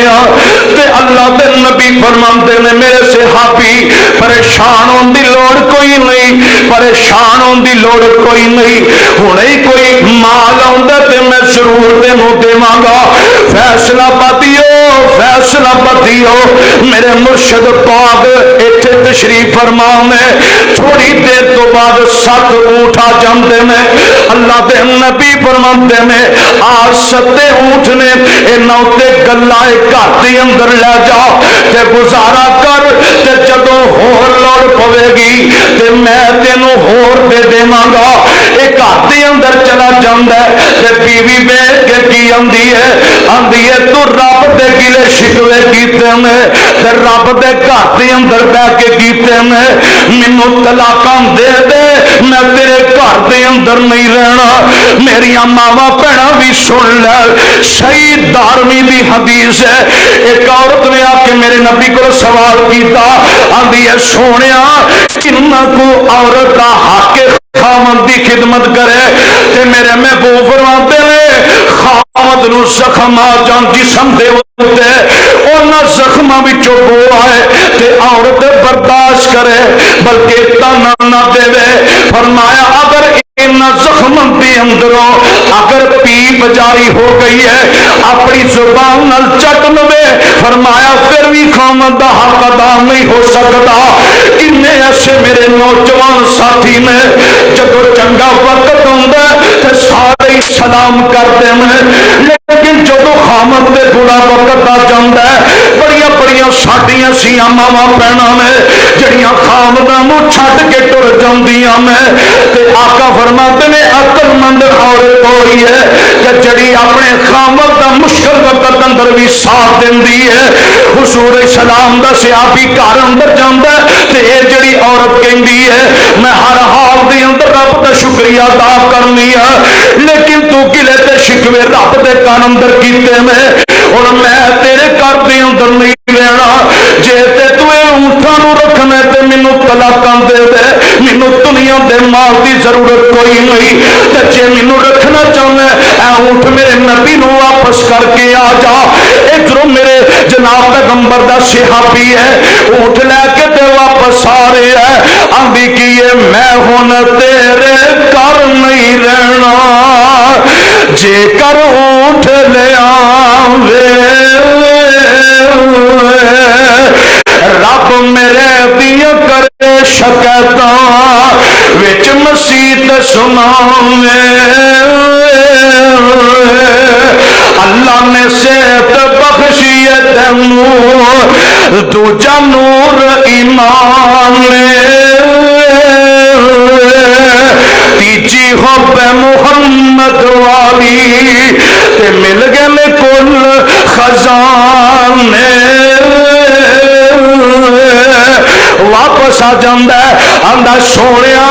تے اللہ دے نبی فرماندے نے میرے صحابی پریشان ہون دی لوڑ کوئی نہیں پریشان ہون دی لوڑ کوئی نہیں ہنے کوئی مال آندا تے میں ضرور تینوں دیواں گا فیصلہ پتیو میرے مرشد پاک ایتھے تشریف فرما میں تھوڑی دیر تو بعد 7 اونٹ آ جاندے نے اللہ دے نبی فرماندے نے آج 7 اونٹ نے انہاں تے گلاں گھر دے اندر لے جا تے گزارا کر تے جدوں ہور لوڑ پوے گی تے میں تینوں ہور دے دیواں گا اے گھر دے اندر چلا جاندا ہے تے بیوی بیٹھ کے کی آندی ہے تو رب دے گلے شکوے کیتے میں تے رب دے گھر دے اندر بیٹھ کے کیتے میں مینوں طلاقاں دے دے میں تیرے گھر دے اندر نہیں رہنا میری ماواں بہناں بھی سن لے صحیح دارمی دی حدیث ہے ایک عورت نے آ کے میرے نبی کو سوال کیتا آندی ہے سونیا کنا کو عورت دا حق خامد دی خدمت کرے تے میرے محبوب فرماتے ہیں خامد نو زخم آ جان جسم دے ہوتے اونا زخم وچوں بو آئے تے عورت برداشت کرے بلکہ تانا نہ دے فرمایا اگر ان زخم کے اندروں اگر پیپ جاری ہو گئی ہے اپنی زبان نال چٹ لوے فرمایا پھر بھی خامد دا حق ادا نہیں ہو سکتا کنے ایسے میرے نوجوان ساتھی نے جدو چنگا وقت ہوندا تے سارے سلام کرتے ہیں لیکن جدو خامد دے برا وقت آ جاندا ہے بڑیاں بڑیاں ساڈیاں سیاں ماواں بہناں نے جڑیاں خامداں نوں چھڈ کے ٹر جاندیاں نے تے آقا فرماتے نے عقل مند عورت ہوئی ہے کہ جڑی اپنے خامد دا مشکل وقت اندر بھی ساتھ دیندی ہے حضور سلام دا صحابی گھر اندر جاندا ہے تے اے جڑی عورت کہندی ہے میں ہر حال دے اندر رب دا شکریہ ادا کرنی ہے لیکن تو گلے تے شکوے رب دے کان اندر کیتے میں اور میں تیرے گھر دے اندر نہیں رہنا جے تے تو اے اونٹاں نوں رکھنا تے مینوں طلاقاں دے دے مینوں دنیا دے مال دی ضرورت کوئی نہیں تے جے مینوں رکھنا چاہنا اے اونٹ میرے نبی نوں واپس کر کے آ جا ادھروں میرے جناب پیغمبر دا صحابی ہے اونٹ لے کے تے واپس آ رہے ہے آندی کیے میں ہن تیرے گھر نہیں رہنا جے کر اونٹ لے آوے رب میرے دیا کرے شکایتاں وچ مسیح سناوے اللہ نے صحت بخشی ہے تینوں دوجا نور ایمان تیجی حب محمد والی تے مل گئے میں کل خزانے واپس آ جاندہ ہے آندہ سونیا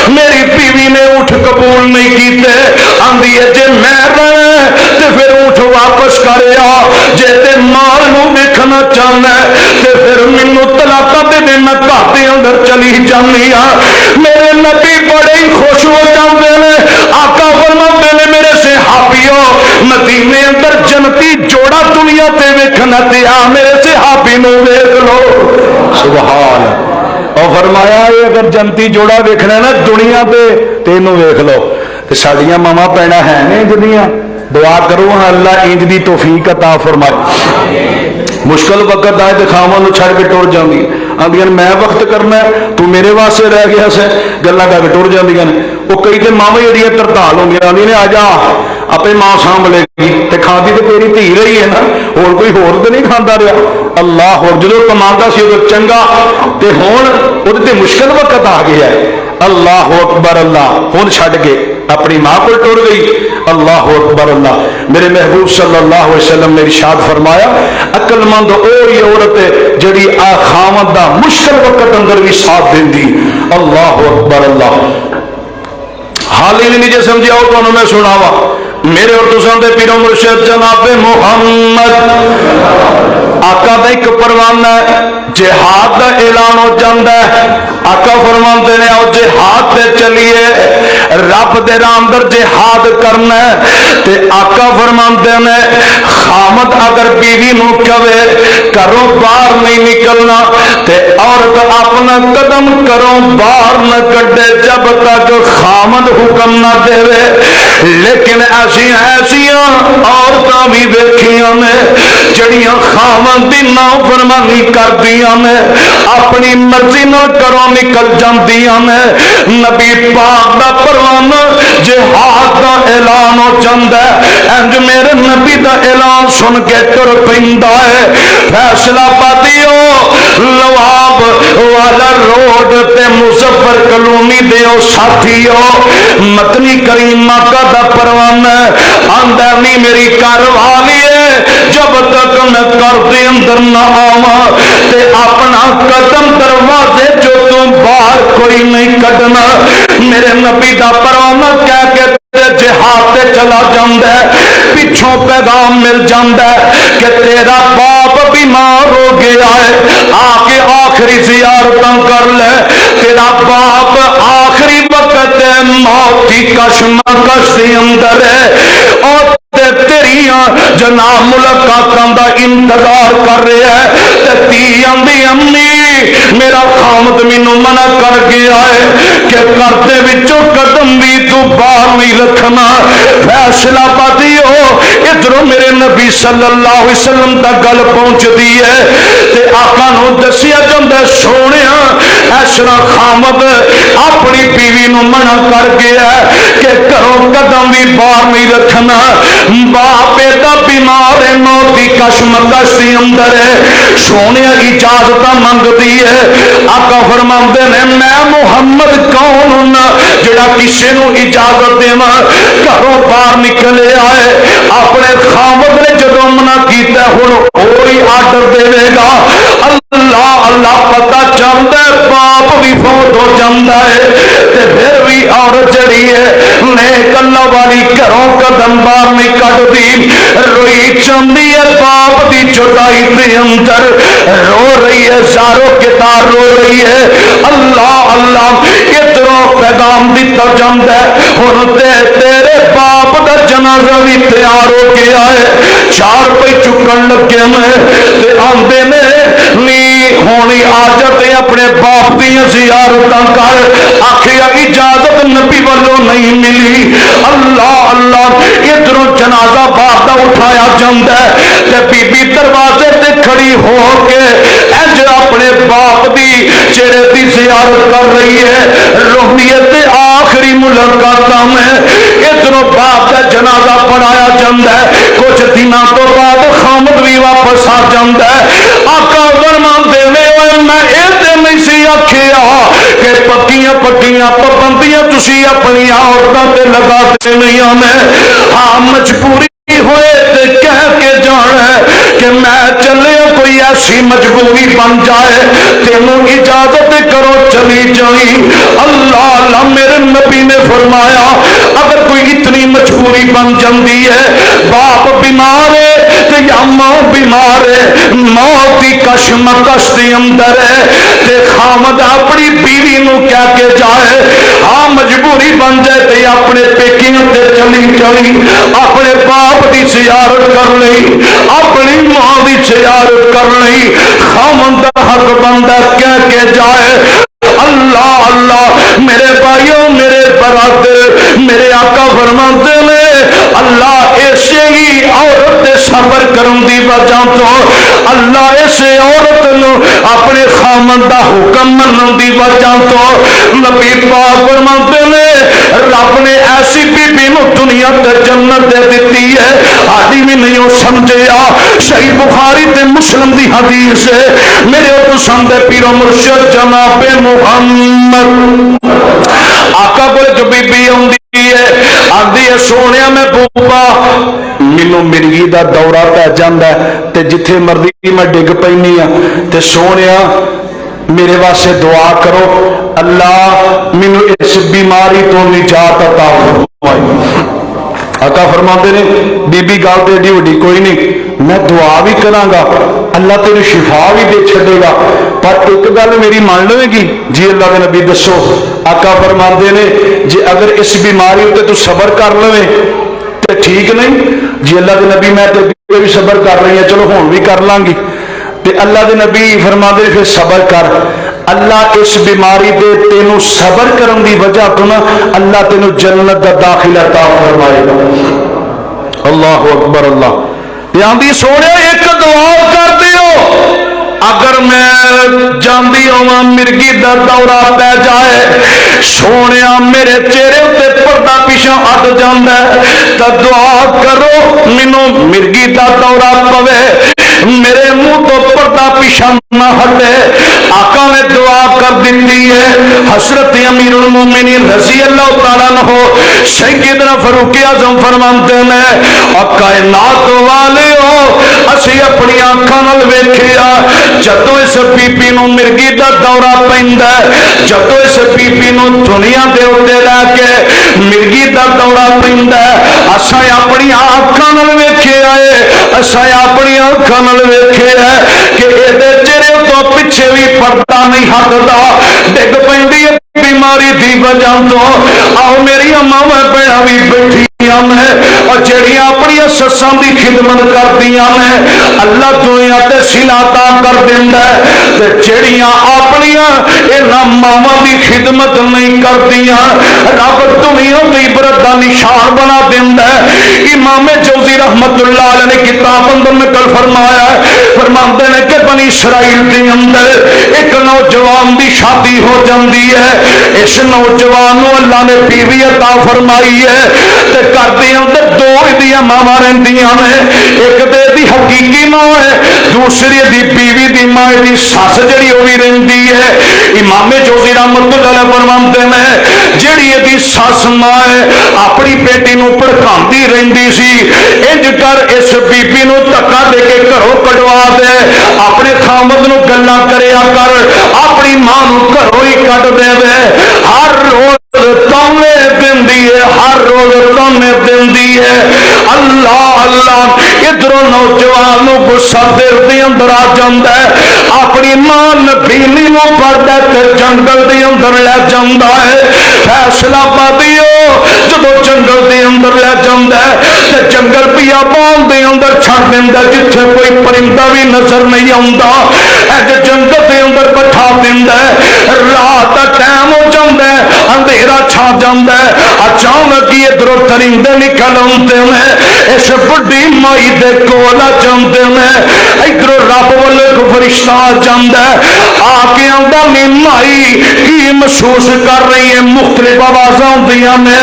میری بیوی نے اٹھ قبول نہیں کیتے آندھی ہے جے میں رہے تے پھر اٹھ واپس کریا جے تے مال نو دیکھنا چاہنا ہے تے پھر منو طلاق دے دے میں گھاٹے اندر چلی جانی میرے نبی بڑے ہی خوش ہو جاندے نے آقا فرماندے نے میرے صحابیوں مدینے اندر جنتی جوڑا دنیا تے ویکھنا تے آ میرے صحابی نو ویکھ لو سبحان اور فرمایا اگر جنتی جوڑا ویکھنا ہے نا دنیا تے تینوں ویکھ لو تے ساڈیاں ماما پینا ہے نے جدیاں دعا کرو اللہ انج دی توفیق عطا فرمائے مشکل وقت آئے تو خاواں نو چھڑ کے ٹر جاندی آندیاں میں وقت کرنا ہے تو میرے واسطے رہ گیا سے گلاں کر کے ٹر جاندیاں وہ کئی تے ماواں جڑیاں ترتال ہوندیاں آندی نے آ جا اپنے ماں سانبھ لے گی تے کھاندی تے تیری دھی رہی ہے نا اور کوئی ہور تے نہیں کھاندا رہا اللہ ہور جدوں کماندا سی اودوں چنگا تے ہن اودے تے مشکل وقت آ گیا ہے اللہ اکبر اللہ ہن چھڈ کے اپنی ماں کو ٹر گئی اللہ اکبر اللہ میرے محبوب صلی اللہ علیہ وسلم نے ارشاد فرمایا عقل مند وہی عورت ہے جڑی خاوند دا مشکل وقت اندر بھی ساتھ دیندی اللہ اکبر اللہ حال ہی نہیں جے سمجھاؤ تو میں سناوا میرے اور تساں دے پیر و مرشد جناب محمد آقا دا ایک پروانہ ہے جہاد دا اعلان ہو جاندہ ہے آقا فرماندے نے آؤ جہاد تے چلیے رب دے راہ اندر جہاد کرنا ہے تے آقا فرماندے نے خامد اگر بیوی نو کہے کرو باہر نہیں نکلنا تے عورت اپنا قدم کرو باہر نہ کڈے جب تک خامد حکم نہ دے لیکن ایسیاں عورتاں بھی ویکھیاں نے جڑیاں خامد دی نافرمانی کردیاں نے اپنی مرضی نال کرو نکل جاندیاں نے نبی پاک دا پروانہ جہاد دا اعلان ہو جاندا ہے انج میرے نبی دا اعلان سن کے ٹر پیندا ہے فیصلہ پاتیو لواب والا روڈ تے مظفر کلونی دیو ساتھیو متنی کریم آقا دا پروانہ آندا نہیں میری کر والی ہے جب تک میں کر دے اندر نہ آواں تے اپنا قدم دروازے جو تم باہر کوئی نہیں کڈنا میرے نبی دا پروانہ کہہ کے جہاد تے چلا جاندا ہے پیچھوں پیغام مل جاندا ہے کہ تیرا باپ بیمار ہو گیا ہے آ کے آخری زیارتاں کر لے تیرا باپ آخری وقت موت کی کشمکش دے اندر ہے اور تیریاں جناب ملاقاتاں دا انتظار کر رہا ہے تے تی اندی امی میرا خامد مینوں منع کر گیا ہے کہ کرتے وچوں قدم بھی تو باہر نہیں رکھنا فیصلہ پاتی ہو ادھروں میرے نبی صلی اللہ علیہ وسلم دا گل پہنچدی ہے تے آقا نو دسیا جاندا سونیا اس طرح خامد اپنی بیوی نو منع کر گیا ہے کہ گھروں قدم بھی باہر نہیں رکھنا باپ دا بیمار ہے موت کی کشمکش کے اندر ہے سونے اجازت منگتی ہے آقا فرماندے نے میں محمد کون ہوں جڑا کسی نو اجازت دیواں گھروں باہر نکلے آئے اپنے خامد نے جدوں منع کیتا ہن وہی آرڈر دے گا اللہ اللہ پتہ چلدا ہے باپ بھی فوت ہو جاندا ہے تے پھر بھی عورت جڑی ہے نیک اللہ والی گھروں قدم باہر نہیں کڈدی روئی چاندی ہے باپ دی جدائی دے اندر رو رہی ہے زارو کتار رو رہی ہے اللہ اللہ ادھروں پیغام دتا جاندا ہے ہن تیرے باپ دا جنازہ بھی تیار ہو گیا ہے چار پئی چکن لگے میں تے آندے نے نی ہونی آجت اپنے باپ دی زیارتاں کر آکھیا اجازت نبی والوں نہیں ملی اللہ اللہ ادھروں جنازہ باپ دا اٹھایا جاندا ہے تے بی بی دروازے تے کھڑی ہو کے انج اپنے باپ دی چہرے دی زیارت کر رہی ہے روحیت آخری ملاقات ملاقات میں ادھر باپ کا جنازہ پڑھایا جاتا ہے، کچھ دنوں تو بعد خامد بھی واپس آ جاتا ہے۔ آقا فرماندے نے میں یہ نہیں سی آکھیا کہ پکیاں پکیاں پابندیاں تسی اپنی عورتوں تے لگاتے نہیں آنے، ہاں مجبوری ہوئے تے کہہ کے جانا ہے کہ میں چلے کوئی ایسی مجبوری بن جائے تینوں اجازت کرو چلی جائیں۔ اللہ اللہ میرے نبی نے فرمایا اگر کوئی اتنی مجبوری بن جاندی ہے، باپ بیمار ہے تے یا ماں بیمار ہے، موت کی کشمکش دے اندر ہے تے خامد اپنی بیوی نو کہہ کے جائے ہاں مجبوری بن جائے تے اپنے پیکیاں تے چلی جائیں، اپنے باپ دی زیارت کر لئی، اپنی ماں دی زیارت کر لئی، خامد حق بندہ کہہ کے جائے۔ اللہ اللہ میرے بھائیوں میرے برادر میرے آقا فرماتے نے اللہ ایسے ہی عورت صبر کرن دی وجہ تو اللہ ایسے عورت نو اپنے خامن دا حکم منن دی وجہ تو نبی پاک فرماتے نے رب نے ایسی بی بی نو دنیا تے جنت دے دیتی ہے آدھی بھی نہیں ہو سمجھیا۔ صحیح بخاری تے مسلم دی حدیث ہے میرے پسند پیر و مرشد جناب محمد آقا کو جو بی بی ہوندی ہے آدھی ہے سونیا میں بوبا مینو مرگی دا دورہ پہ جاندا ہے تے جتھے مرضی میں ڈگ پینی ہاں تے سونیا میرے واسطے دعا کرو اللہ مینو اس بیماری تو نجات عطا فرمائے۔ آقا فرماتے نے بی بی گل تے ایڈی وڈی کوئی نہیں، میں دعا بھی کراں گا اللہ تیری شفا بھی دے چھڈے گا، پر ایک گل میری مان لوے گی؟ جی اللہ کے نبی دسو۔ آقا فرماتے نے جی اگر اس بیماری تے تو صبر کر لوے تے ٹھیک نہیں؟ جی اللہ کے نبی میں تے بھی صبر کر رہی ہوں چلو ہون بھی کر لاں گی۔ تے اللہ کے نبی فرماتے پھر صبر کر، اللہ اس بیماری دے تینوں صبر کرن دی وجہ تو نا اللہ تینوں جنت دا داخلہ عطا فرمائے گا۔ اللہ اکبر اللہ یاندی سونے ایک دعا کر دیو اگر میں جاندی ہوا مرگی دا دورہ پہ جائے سونیا میرے چہرے تے پردہ پیچھے ہٹ جاندا ہے تا دعا کرو مینوں مرگی دا دورہ پوے میرے منہ تو پردہ پیچھے نہ ہٹے۔ آقا نے دعا کر دیتی ہے۔ حضرت امیر المومنین رضی اللہ تعالیٰ عنہ سیدنا فاروق اعظم فرماتے ہیں اور کائنات والے ہو اسی اپنی آنکھاں نال ویکھیا جدوں اس بی بی نو مرگی دا دورہ پیندا ہے، جدوں اس بی بی نو دنیا دے اوتے لے کے مرگی دا دورہ پیندا ہے اساں اپنی آنکھاں نال ویکھیا ہے، اساں اپنی آنکھاں نال ویکھیا ہے کہ اے دے چہرے تو پیچھے بھی پردہ نہیں ہٹدا، ڈگ پیندی ہے بیماری دی وجہ تو۔ آؤ میری اماں بھیڑا بھی بیٹھی میں اور جڑیاں اپنی سساں دی خدمت کردیاں میں اللہ دنیا تے صلاتاں کر دیندا ہے تے جڑیاں اپنی انہاں ماواں دی خدمت نہیں کردیاں رب دنیا تے عبرت دا نشان بنا دیندا ہے۔ امام جوزی رحمت اللہ علیہ نے کتاب اندر میں کل فرمایا ہے فرماتے ہیں کہ بنی اسرائیل دے اندر ایک نوجوان دی شادی ہو جاندی ہے، اس نوجوان نو اللہ نے بیوی عطا فرمائی ہے تے کردیاں اندر دو دیا ماواں رہندیاں نے، ایک دے دی حقیقی ماں ہے دوسری دی بیوی دی ماں دی سس جڑی وہ بھی رہندی ہے۔ امام جوزی رحمت اللہ علیہ فرماتے ہیں جڑی دی سس ماں ہے اپنی بیٹی نو بھڑکاندی رہندی سی انج کر اس بی بی نو دھکا دے کے گھروں کڈوا دے، اپنے خامد نو گلاں کریا کر، اپنی ماں نو گھروں ہی کڈ دے ہر روز تانے دیندی ہے، ہر روز تانے دیندی ہے۔ اللہ اللہ ادھر نوجوان نو غصہ دل دے اندر آ جاندا ہے، اپنی ماں نبینی نو پڑدا تے جنگل دے اندر لے جاندا ہے۔ فیصلہ پادیو جدو جنگل دے اندر لے جاندا ہے تے جنگل بیابان دے اندر چھڈ دیندا جتھے کوئی پرندہ بھی نظر نہیں آوندا، اج جنگل دے اندر بٹھا دیندا ہے۔ رات دا ٹائم ہو جاندا ہے، اندھیرا چھا جاندہ ہے اچانک ادھروں درندے نکل آتے ہیں اس بڑی مائی دے کولا جاندے ہیں ادھروں رب والے کو فرشتہ آ جاندہ ہے آ کے آندہ میں مائی کی محسوس کر رہی ہے مختلف آوازاں ہوندیاں نے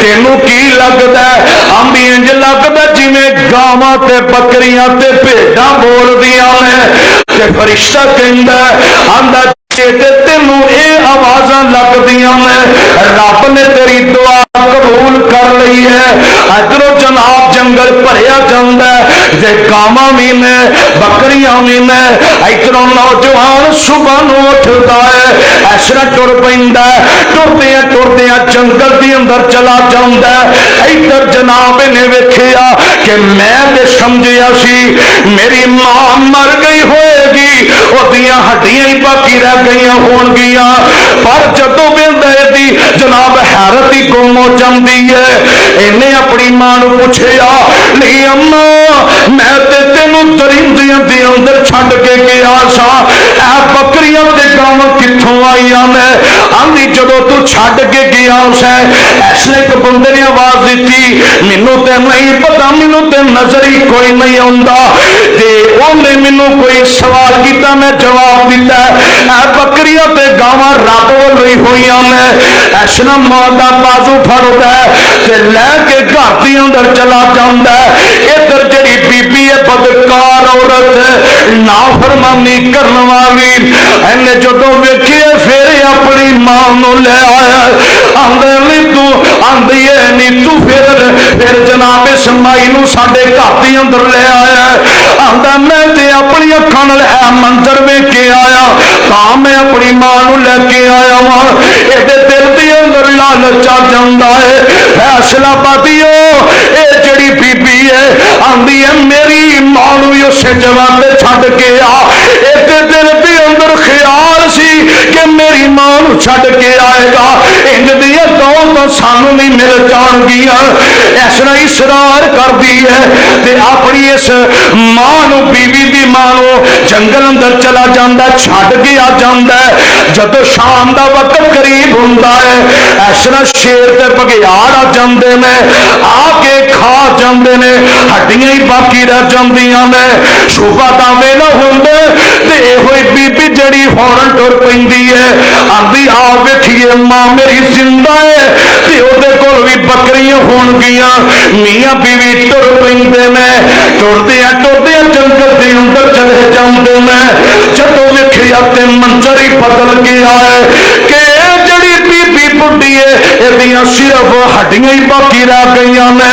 تینوں کی لگدا ہے آندی انج لگدا جویں گاواں تے بکریاں تے بھیڈاں بول دیاں نے تے فرشتہ کہندا ہے آندا تینوں اے آوازاں لگ دیاں نے رب نے تیری دعا قبول کر لی ہے ادھروں جناب جنگل بھریا جاندا ہے تے گاواں وی نے بکریاں وی نے ادھروں نوجوان صبح نو اٹھدا ہے اس طرح ٹر پیندا ہے ٹردیاں جنگل دے اندر چلا جاندا ہے ادھر جناب نے ویکھیا کہ میں تے سمجھیا سی میری ماں مر گئی ہوئے گی اودیاں ہڈیاں ہی باقی رہ گئیاں ہون گیاں پر جدوں ویندا ہے دی جناب حیرت ہی گم ہو جاندی ہے انہیں اپنی ماں نو پوچھیا نہیں اماں میں تے تینوں درندیاں دے اندر چھڈ کے گیا سا اے بکریاں تے گاواں کتھوں آئیاں نے آندی جدوں تو چھڈ کے گیا سا اس نے ایک بندے نے آواز دتی مینوں تے نہیں پتا مینوں تے نظر ہی کوئی نہیں آندا تے اونے مینوں کوئی سوال کیتا میں جواب دیتا اے بکریاں تے گاواں رب والوں ہی ہوئیاں نے اس نے ماں دا بازو پھڑدا ہے تے لے کے گھر دے اندر چلا جاندا ہے ادھر جڑی بی بی ہے بدکار عورت نافرمانی کرن والی اینے جدوں ویکھیا پھر اپنی ماں نو لے آیا آندے نہیں تو آندی ہے نہیں تو پھر جناب اسماعیل نو ساڈے گھر دے اندر لے آیا آندا میں تے اپنی اکھاں نال اے منظر ویکھ کے آیا تاں میں اپنی ماں نو لے کے آیا وا اے دل دے اندر لالچ آ جاندا ہے فیصلہ پاتیو اے جڑی بی بی ہے آندی ہے میری ماں نو اسے جگہ تے چھڈ کے آ اے دل دے اندر خیال سی کہ میری ماں نو چھڈ کے آئے گا انج دی دو تو سانو نہیں مل جان گیاں اس نے اصرار کر دی ہے تے اپنی اس ماں نو بیوی دی ماں نو جنگل اندر چلا جاندا چھڈ کے آ جاندا ہے جدوں شام دا وقت قریب ہوندا ہے اس نے شیر تے بگیاڑ آ جاندے نے آ کے کھا جاندے نے ہڈیاں ہی باقی رہ جاندیاں نے صبح دا ویلا ہوندا تے ہوئی بی بی جڑی فورن ٹر پیندی ہے آندی آ ویکھیے ماں میری زندہ ہے تے اودے کول وی بکریاں ہون گیاں میاں بیوی ٹر پیندے نے ٹردیاں جنگل دے اندر چلے جاندے نے جدوں ویکھیا تے منظر ہی بدل گیا ہے کہ جڑی بی بی بڈھی ہے ایدیاں صرف ہڈیاں ہی باقی رہ گئیاں نے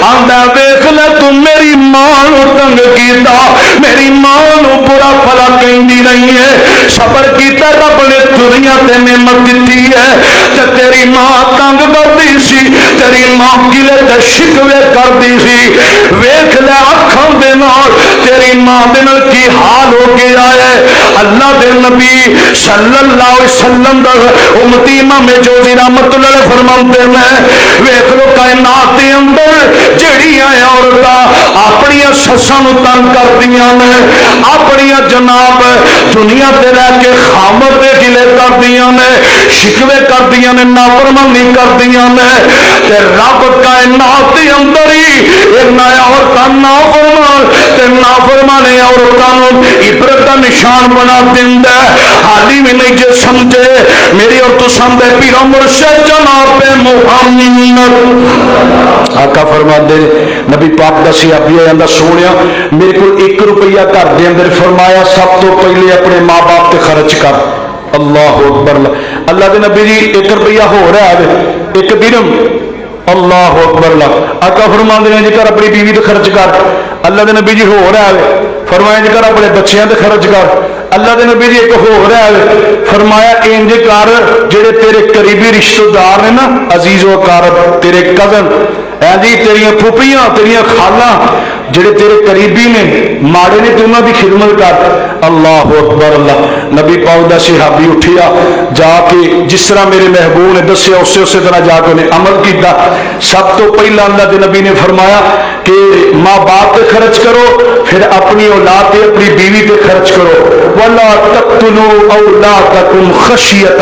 آندا ویکھ لے تو میری ماں نو تنگ کیتا میری ماں نو برا بھلا کہندی نہیں ہے صبر کیتا رب نے دنیا تے نعمت دتی ہے تے تیری ماں تنگ کردی سی تیری ماں گلے تے شکوے کردی سی ویکھ لے اکھاں دے نال تیری ماں دے نال کی حال ہو گیا ہے اللہ دے نبی صلی اللہ علیہ وسلم دا امتی امام جوزی رحمت اللہ علیہ فرماتے ہیں ویکھ لو کائنات دے اندر جڑیاں عورتاں اپنی سساں نو تنگ کردیاں نے اپنی جناب دنیا تے رہ کے خامر دے گلے کردیاں نے شکوے کردیاں نے نافرمانی کردیاں نے تے رب کائنات دے اندر ہی انہاں عورتاں نافرمان تے نافرمانے عورتاں نو عبرت دا نشان بنا دیندا ہے حالی بھی نہیں جے سمجھے میری اور تو سمجھے پیر مرشد جناب محمد آقا فرماندے نبی پاک دا صحابی آندا سونیا میرے کول 1 روپیہ گھر دے اندر فرمایا سب تو پہلے اپنے ماں باپ تے خرچ کر اللہ اکبر اللہ دے نبی جی 1 روپیہ ہو رہا ہے 1 درہم اللہ اکبر اللہ آقا فرماندے ہیں جی کر اپنی بیوی تے خرچ کر اللہ دے نبی جی ہو رہا ہے فرمایا جی کر اپنے بچیاں تے خرچ کر اللہ دے نبی جی ایک ہو رہا ہے فرمایا انج کر جڑے تیرے قریبی رشتہ دار نے نا عزیز و اقارب تیرے کزن اے جی تیریاں پھوپھیاں تیریاں خالاں جڑے تیرے قریبی نے ماڑے نے تو انہاں دی خدمت کر اللہ اکبر اللہ نبی پاک دا صحابی اٹھیا جا کے جس طرح میرے محبوب نے دسیا اسی طرح جا کے انہیں عمل کیتا سب تو پہلا اللہ دے نبی نے فرمایا کہ ماں باپ تے خرچ کرو پھر اپنی اولاد تے اپنی بیوی تے خرچ کرو ولا تقتلوا اولادکم خشیۃ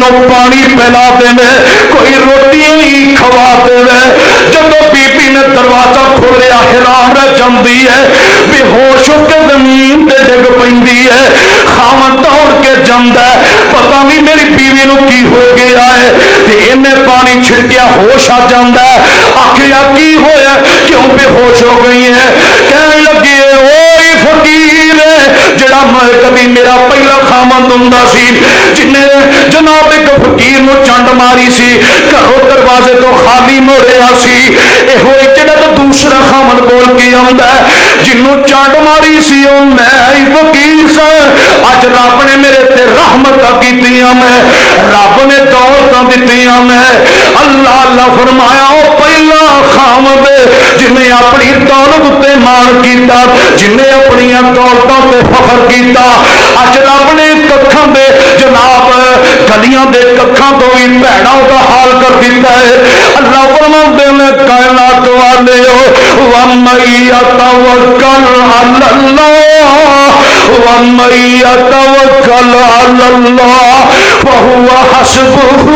مینوں پانی پلا دے، کوئی روٹی ہی کھوا دے۔ جب بی بی نے دروازہ کھولیا حیران رہ جاندی ہے، بے ہوش ہو کے زمین تے ڈگ پیندی ہے۔ خاوند دوڑ کے جاندا ہے پتہ نہیں میری بیوی نو کی ہو گیا ہے، تے انہیں پانی چھڑکیا ہوش آ جاندا ہے۔ آکھیا کی ہویا کیوں بے ہوش ہو گئی ہے؟ کہنے لگی اوئے فقیر جڑا میں کبھی میرا پہلا خاوند ہوندا سی جنہیں جناب ایک فقیر نو چنڈ ماری سی، گھروں دروازے تو خالی موڑیا سی، اے ہوئے جڑا تو دوسرا خاوند بول کے آندا ہے جنوں چنڈ ماری سی او میں ہی فقیر سا، اج رب نے میرے تے رحمتاں کیتیاں، میں رب نے دولتاں دتیاں، میں اللہ فرمایا او پہلا خاوند جنہیں اپنی دولت تے مان کیتا، جنہیں اپنی دولتاں تے فخر کیتا، اج رب نے ککھاں دے جناب گلیاں دے ککھاں تو بھی بھڑا دا حال کر دیتا ہے۔ اللہ فرماندے نے کائنات والے وَمَن يَتَوَکَّلْ عَلَى اللَّهِ وَمَن يَتَوَکَّلْ عَلَى اللَّهِ فَهُوَ حَسْبُهُ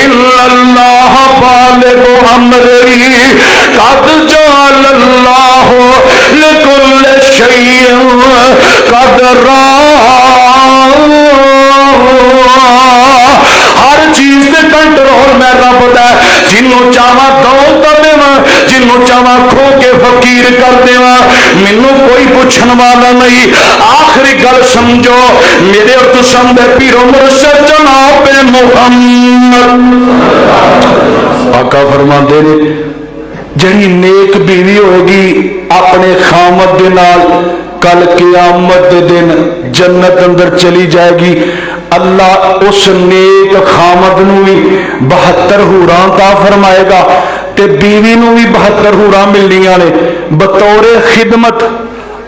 إِنَّ اللَّهَ بَالِغُ أَمْرِهِ قَدْ جَعَلَ اللَّهُ لِكُلِّ شَيْءٍ قَدْرًا۔ ہر چیز سے کنٹرول میں رب دا، جنوں چاہواں دولت دیواں، جنوں چاہواں کھو کے فقیر کر دیواں، مینوں کوئی پوچھن والا نہیں۔ آخری گل سمجھو میرے اور تساں دے پیر و مرشد جناب محمد آقا فرماندے نے جڑی نیک بیوی ہوئے گی اپنے خامد دے نال کل قیامت دے دن جنت اندر چلی جائے گی۔ اللہ اس نیک خامد نو بھی 72 حوراں عطا فرمائے گا تے بیوی نو بھی 72 حوراں ملنیاں نے بطور خدمت۔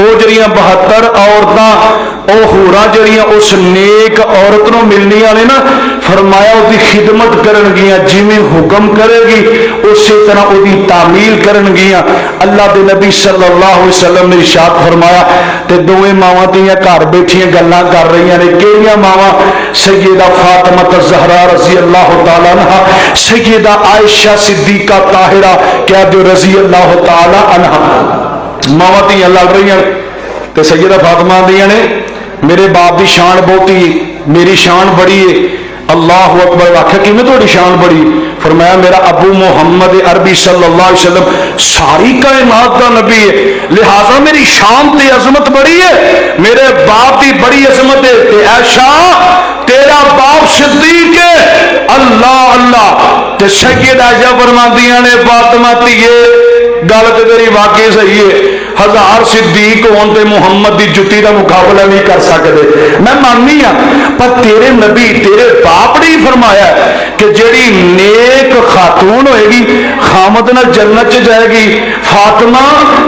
او جڑیاں 72 عورتاں او حوراں جڑیاں اس نیک عورت نو ملنیاں نے نا، فرمایا او دی خدمت کرن گیاں، جویں حکم کرے گی اسی طرح او دی تعمیل کرن گیاں۔ اللہ دے نبی صلی اللہ علیہ وسلم نے ارشاد فرمایا تے دوویں ماواں دیاں گھر بیٹھیاں گلاں کر رہیاں نے، کیڑیاں ماواں؟ سیدہ فاطمہ الزہرا رضی اللہ تعالی عنہا، سیدہ عائشہ صدیقہ طاہرہ کہہ دو رضی اللہ تعالی عنہا، ماواں دیاں لڑ رہی ہیں تے سیدہ فاطمہ دیاں نے میرے باپ دی شان بہتی، میری شان بڑی ہے۔ اللہ اکبر، آخر کہ میں تھوڑی شان بڑی؟ فرمایا میرا ابو محمد عربی صلی اللہ علیہ وسلم ساری کائنات کا نبی ہے، لہذا میری شان تے عظمت بڑی ہے، میرے باپ دی بڑی عظمت ہے۔ تے عائشہ تیرا باپ صدیق ہے، اللہ اللہ۔ تے سیدہ عائشہ فرماندیاں نے فاطمہ تیے گل تے تیری واقعی صحیح ہے، 1000 صدیق ہون تے محمد دی جتی دا مقابلہ نہیں کر سکتے، میں ماننی ہاں، پر تیرے نبی تیرے باپ نے فرمایا کہ جیڑی نیک خاتون ہوئے گی خامد نہ جنت چ جائے گی۔ فاطمہ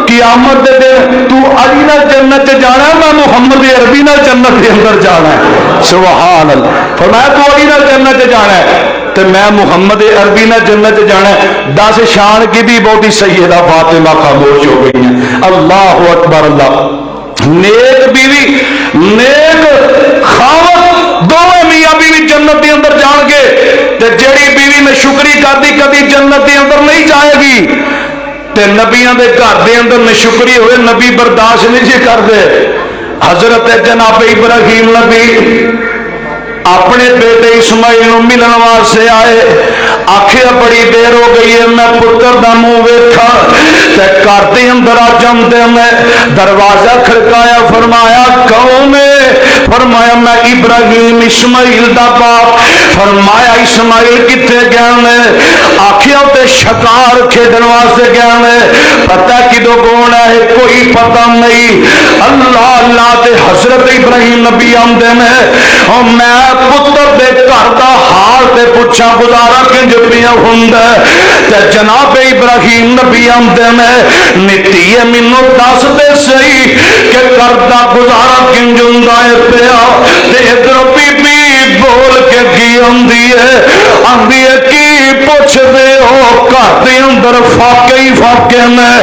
قیامت دے دن تو علی نہ جنت چ جانا ہے، میں محمد عربی نہ جنت کے اندر جانا ہے، سبحان اللہ۔ فرمایا تو علی نہ جنت چ جانا ہے تو میں محمد عربی نہ جنت جانا ہے۔ 10 شان کی بھی بہت ہی سیدہ فاطمہ خاموش ہو گئی ہیں۔ اللہ اکبر اللہ۔ نیک بیوی نیک خاوند دونوں میاں بیوی جنت کے اندر جان گے، تے جیڑی بیوی میں شکری کرتی کبھی جنت کے اندر نہیں جائے گی۔ تے نبیاں دے گھر دے اندر نشکری ہوئے نبی برداشت نہیں جی کرتے۔ حضرت جناب ابراہیم نبی اپنے بیٹے اسماعیل نو ملن واسطے آئے، آخیا بڑی دیر ہو گئی ہے میں پتر دا منہ ویکھا، تے گھر دے اندر آ جاندے میں دروازہ کھڑکایا، فرمایا کون ہے؟ فرمایا میں ابراہیم اسماعیل دا باپ۔ فرمایا اسماعیل کتے گیا نے؟ آخیا تے شکار کھیڈن واسطے گیا نے، پتہ کدو کون ہے کوئی پتہ نہیں۔ اللہ اللہ تے حضرت ابراہیم نبی آمدے نے، اور میں پتر دے گھر دا حال تے پوچھا گزارا کنج پیا ہوندا تے جناب ابراہیم نبی آمدے نے، نتی مینوں دس دے صحیح کہ گھر دا گزارا کنج ہوندا ہے پیا۔ تے ادھر بی بی بول کے کی آندی ہے کی پوچھ دے ہو؟ گھر دے اندر فاقے ہی فاقے میں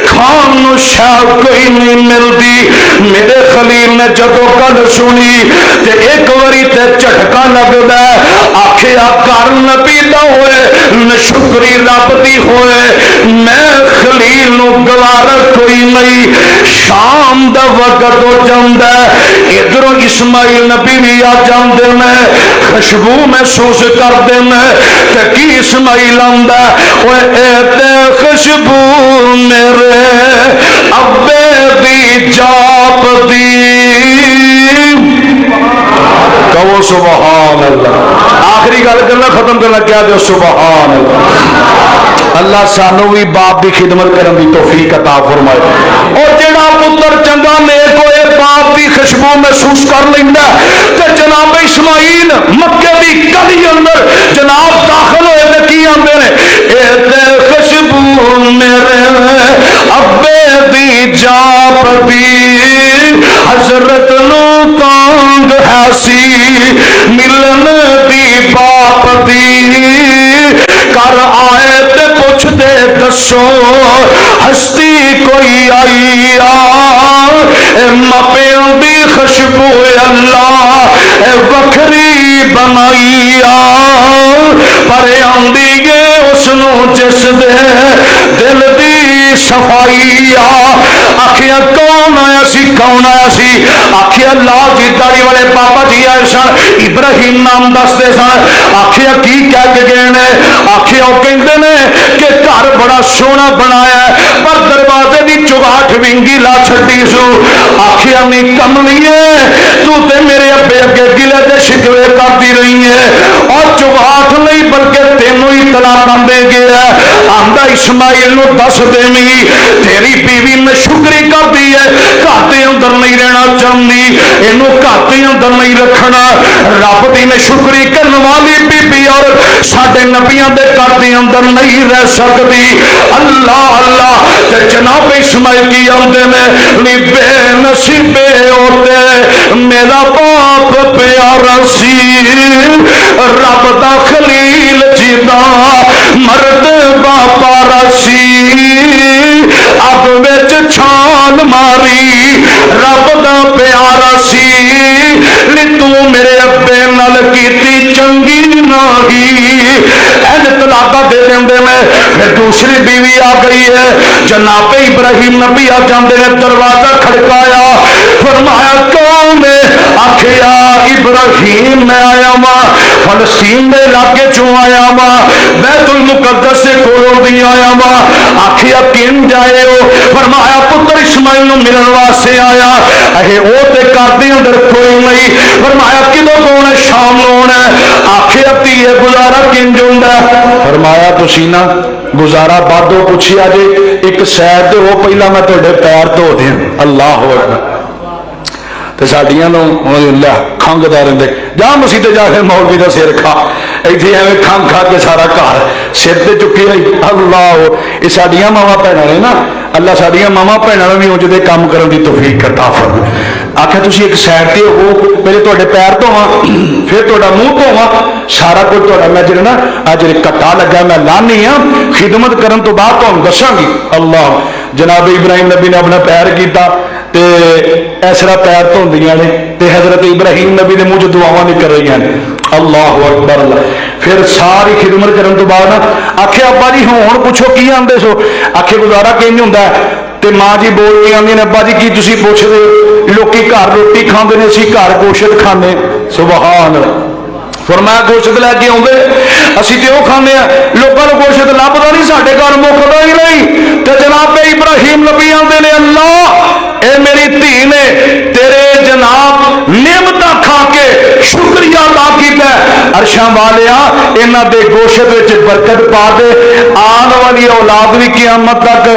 کھان نو شاہ کوئی نہیں ملتی۔ میرے خلیل نے جدو گل سنی تے ایک واری تے جھٹکا لگدا ہے، آخیا کر نبی دا ہوئے نشکری رب دی ہوئے میں خلیل نو گوارا کوئی نہیں. شام دا وقت ہو جاندہ ادھروں اسماعیل نبی بھی آ جاندے میں خوشبو محسوس کر دے میں کہ کی اسماعیل آندہ اے تے خوشبو میرے ابے دی جاپ دی. کہو سبحان اللہ. آخری گل کرنا ختم کرنا کیا دے سبحان اللہ. اللہ سانو بھی باپ کی خدمت کرنے کی توفیق عطا فرمائے. اور جڑا پتر چنگا نیک ہوئے باپ کی خوشبو محسوس کر لیندا تے جناب اسماعیل مکے دی گلی اندر جناب داخل ہوئے تے کی آندے نے اے تے خوشبو میرے ابے دی جاپ دی. حضرت نو تانگ ایسی ملن دی باپ دی کر آئے تے پوچھ دے دسو ہستی کوئی آئی مپیوں دی خوشبو اللہ وکھری بنائی پر آندی گے اس نو جس دے دل دی صفائی آخیا کون آیا سی کون آیا سی آخیا لا جی داڑھی والے پاپا جی آئے سن ابراہیم نام دستے سن آخیا کی کہہ کے گئے نے آخیا وہ کہتے نے کہ گھر بڑا سونا بنایا پر دروازے دی چگاٹھ ونگی لا چھٹی سو آخیا نہیں کملیے تو تے میرے ابے اگے گلے دے شکوے کرتی رہی ہے اور چگاٹھ نہیں بلکہ تینوں ہی طلاق دے گیا آندا اسماعیل نو دس دیویں تیری بیوی نشکری کرتی ہے گھر دے اندر نہیں رہنا چاہتی اینو گھر دے اندر نہیں رکھنا رب دی نشکری کرن والی بی بی اور ساڈے نبیاں دے گھر دے اندر نہیں رہ سکتی. اللہ اللہ تے جناب اسماعیل کی آندے نے نی بے نصیبے ہوتے میرا باپ پیارا سی رب دا خلیل جیدا مرد باپارا سی اب وچ چھال ماری رب دا پیارا سی لی تو میرے ابے نال کیتی چنگی نہیں این طلاقہ دے دیں میں پھر دوسری بیوی آ گئی ہے جناب ابراہیم نبی آ جاندے نے دروازہ کھڑکایا فرمایا کون ہے آخیا ابراہیم میں آیا ماں فلسطین دے علاقے چوں آیا ماں بیت المقدس سے کولوں دی آیا ماں آخیا کن جائے ہو فرمایا پتر اسماعیل نو ملن واسطے آیا اے او تے گھر دے اندر کوئی نہیں فرمایا کدوں کون ہے شام نو ہے آخیا تی گزارا کنج ہوندا فرمایا تسی نا گزارا بعدوں پوچھیا جے ایک سید ہو پہلا میں تہاڈے پیر دھو دیاں اللہ اکبر تے ساڈیاں نو اللہ کھنگدا رہندے جا مسیح تے جا کے مولوی دا سر کھا ایتھے ایویں کھنگ کھا کے سارا گھر سر تے چکی آئی اللہ یہ ساڈیاں ماواں بھੈਣਾਂ نے نا اللہ ساڈیاں ماواں بھੈਣਾਂ نوں بھی اونج دے کام کرن دی توفیق عطا فرمائے. آخیا تسی ایک سائڈ تے ہو پہلے تہاڈے پیر دھوواں پھر تہاڈا منہ دھوواں سارا کچھ تہاڈا میں جڑا نا اج کٹا لگا میں لانی ہاں خدمت کرن تو بعد تہاڈوں دساں گی. اللہ جناب ابراہیم نبی نے اپنا پیر کیتا تے ایسرا پیر دھوندیاں نے تے حضرت ابراہیم نبی دے منہ چ دعاواں نکل رہی ہیں اللہ اکبر اللہ. پھر ساری خدمت کرن تو بعد نا آخیا ابا جی ہن پوچھو کی آندے سو آخے گزارا کنج ہوندا ہے تے ماں جی بول کے آندی نے ابا جی کی تسی پوچھ دے لوکی گھر روٹی کھاندے نے اسی گھر گوشت کھانے سبحان اللہ. فرمایا گوشت لے کے آؤندے اسی تے وہ کھانے لوگوں کو گوشت لبدا نہیں ساڈے گھر مکدا ہی نہیں تے جناب ابراہیم نبی آندے نے اللہ اے میری دھی نے تیرے جناب نعمتاں کھا کے شکریہ ادا کیتا ہے عرشاں والیا انہاں دے گوشت وچ برکت پا دے آن والی اولاد بھی قیامت تک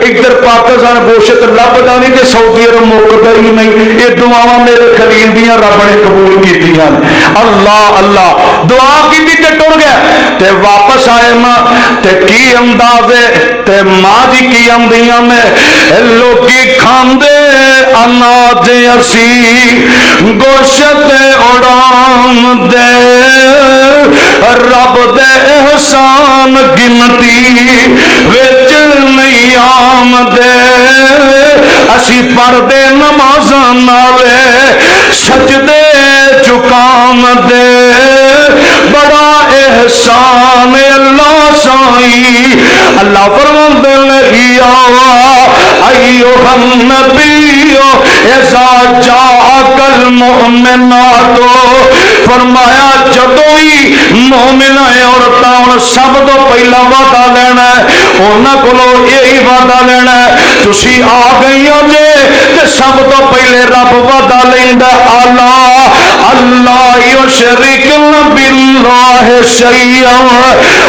ادھر پاکستان گوشت لبدا نہیں تے سعودی عرب مکدا ہی نہیں. یہ دعاواں میرے خلیل دیاں رب نے قبول کیتیاں اللہ اللہ دعا کی تے ٹر گیا تے واپس آئے ماں تے کی انداز تے ماں جی کی آمدیاں میں لوکی کھاندے اناج اسی گوشت اڑام دے رب دے احسان گنتی وچ نہیں آمدے اسی پردے نمازاں نالے سجدے چکام دے بڑا احسان اللہ سائی اللہ فرماتے لگی ایوہ النبی اذا جاءک المؤمنات فرمایا جدوں ہی مومن عورتاں سب تو پہلا وعدہ لینا ہے انہاں کولوں یہی وعدہ لینا ہے تسی آ گئی ہو جے تے سب تو پہلے رب وعدہ لیندا اللہ یشرکن باللہ شیئا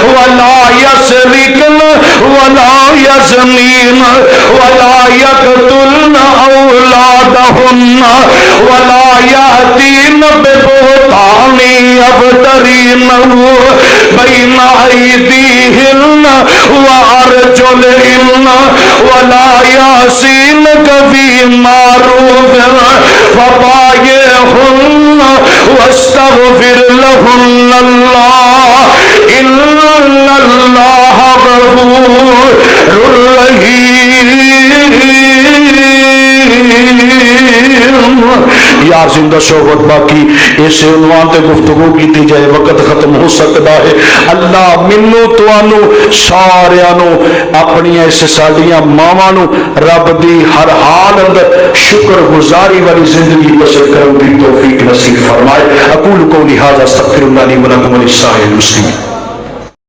ولا یسرکن ولا یزنین ولا یقتلن اولادہن ولا یأتین ببہتان یفترینہ بین ایدیہن وارجلہن ولا یعصینک فی معروف فبایعہن واستغفر لہن اللہ ان اللہ غفور رحیم۔ یار زندہ صحبت باقی اس عنوان تے گفتگو کی جائے وقت ختم ہو سکتا ہے۔ اللہ منو توانو ساریانو اپنی ایسے سالیاں ماوانو رب دی ہر حال اندر شکر گزاری والی زندگی بسر کرن دی توفیق نصیب فرمائے۔ اقول قولی ھذا استغفر اللہ لی ولکم ولسائر المسلمین۔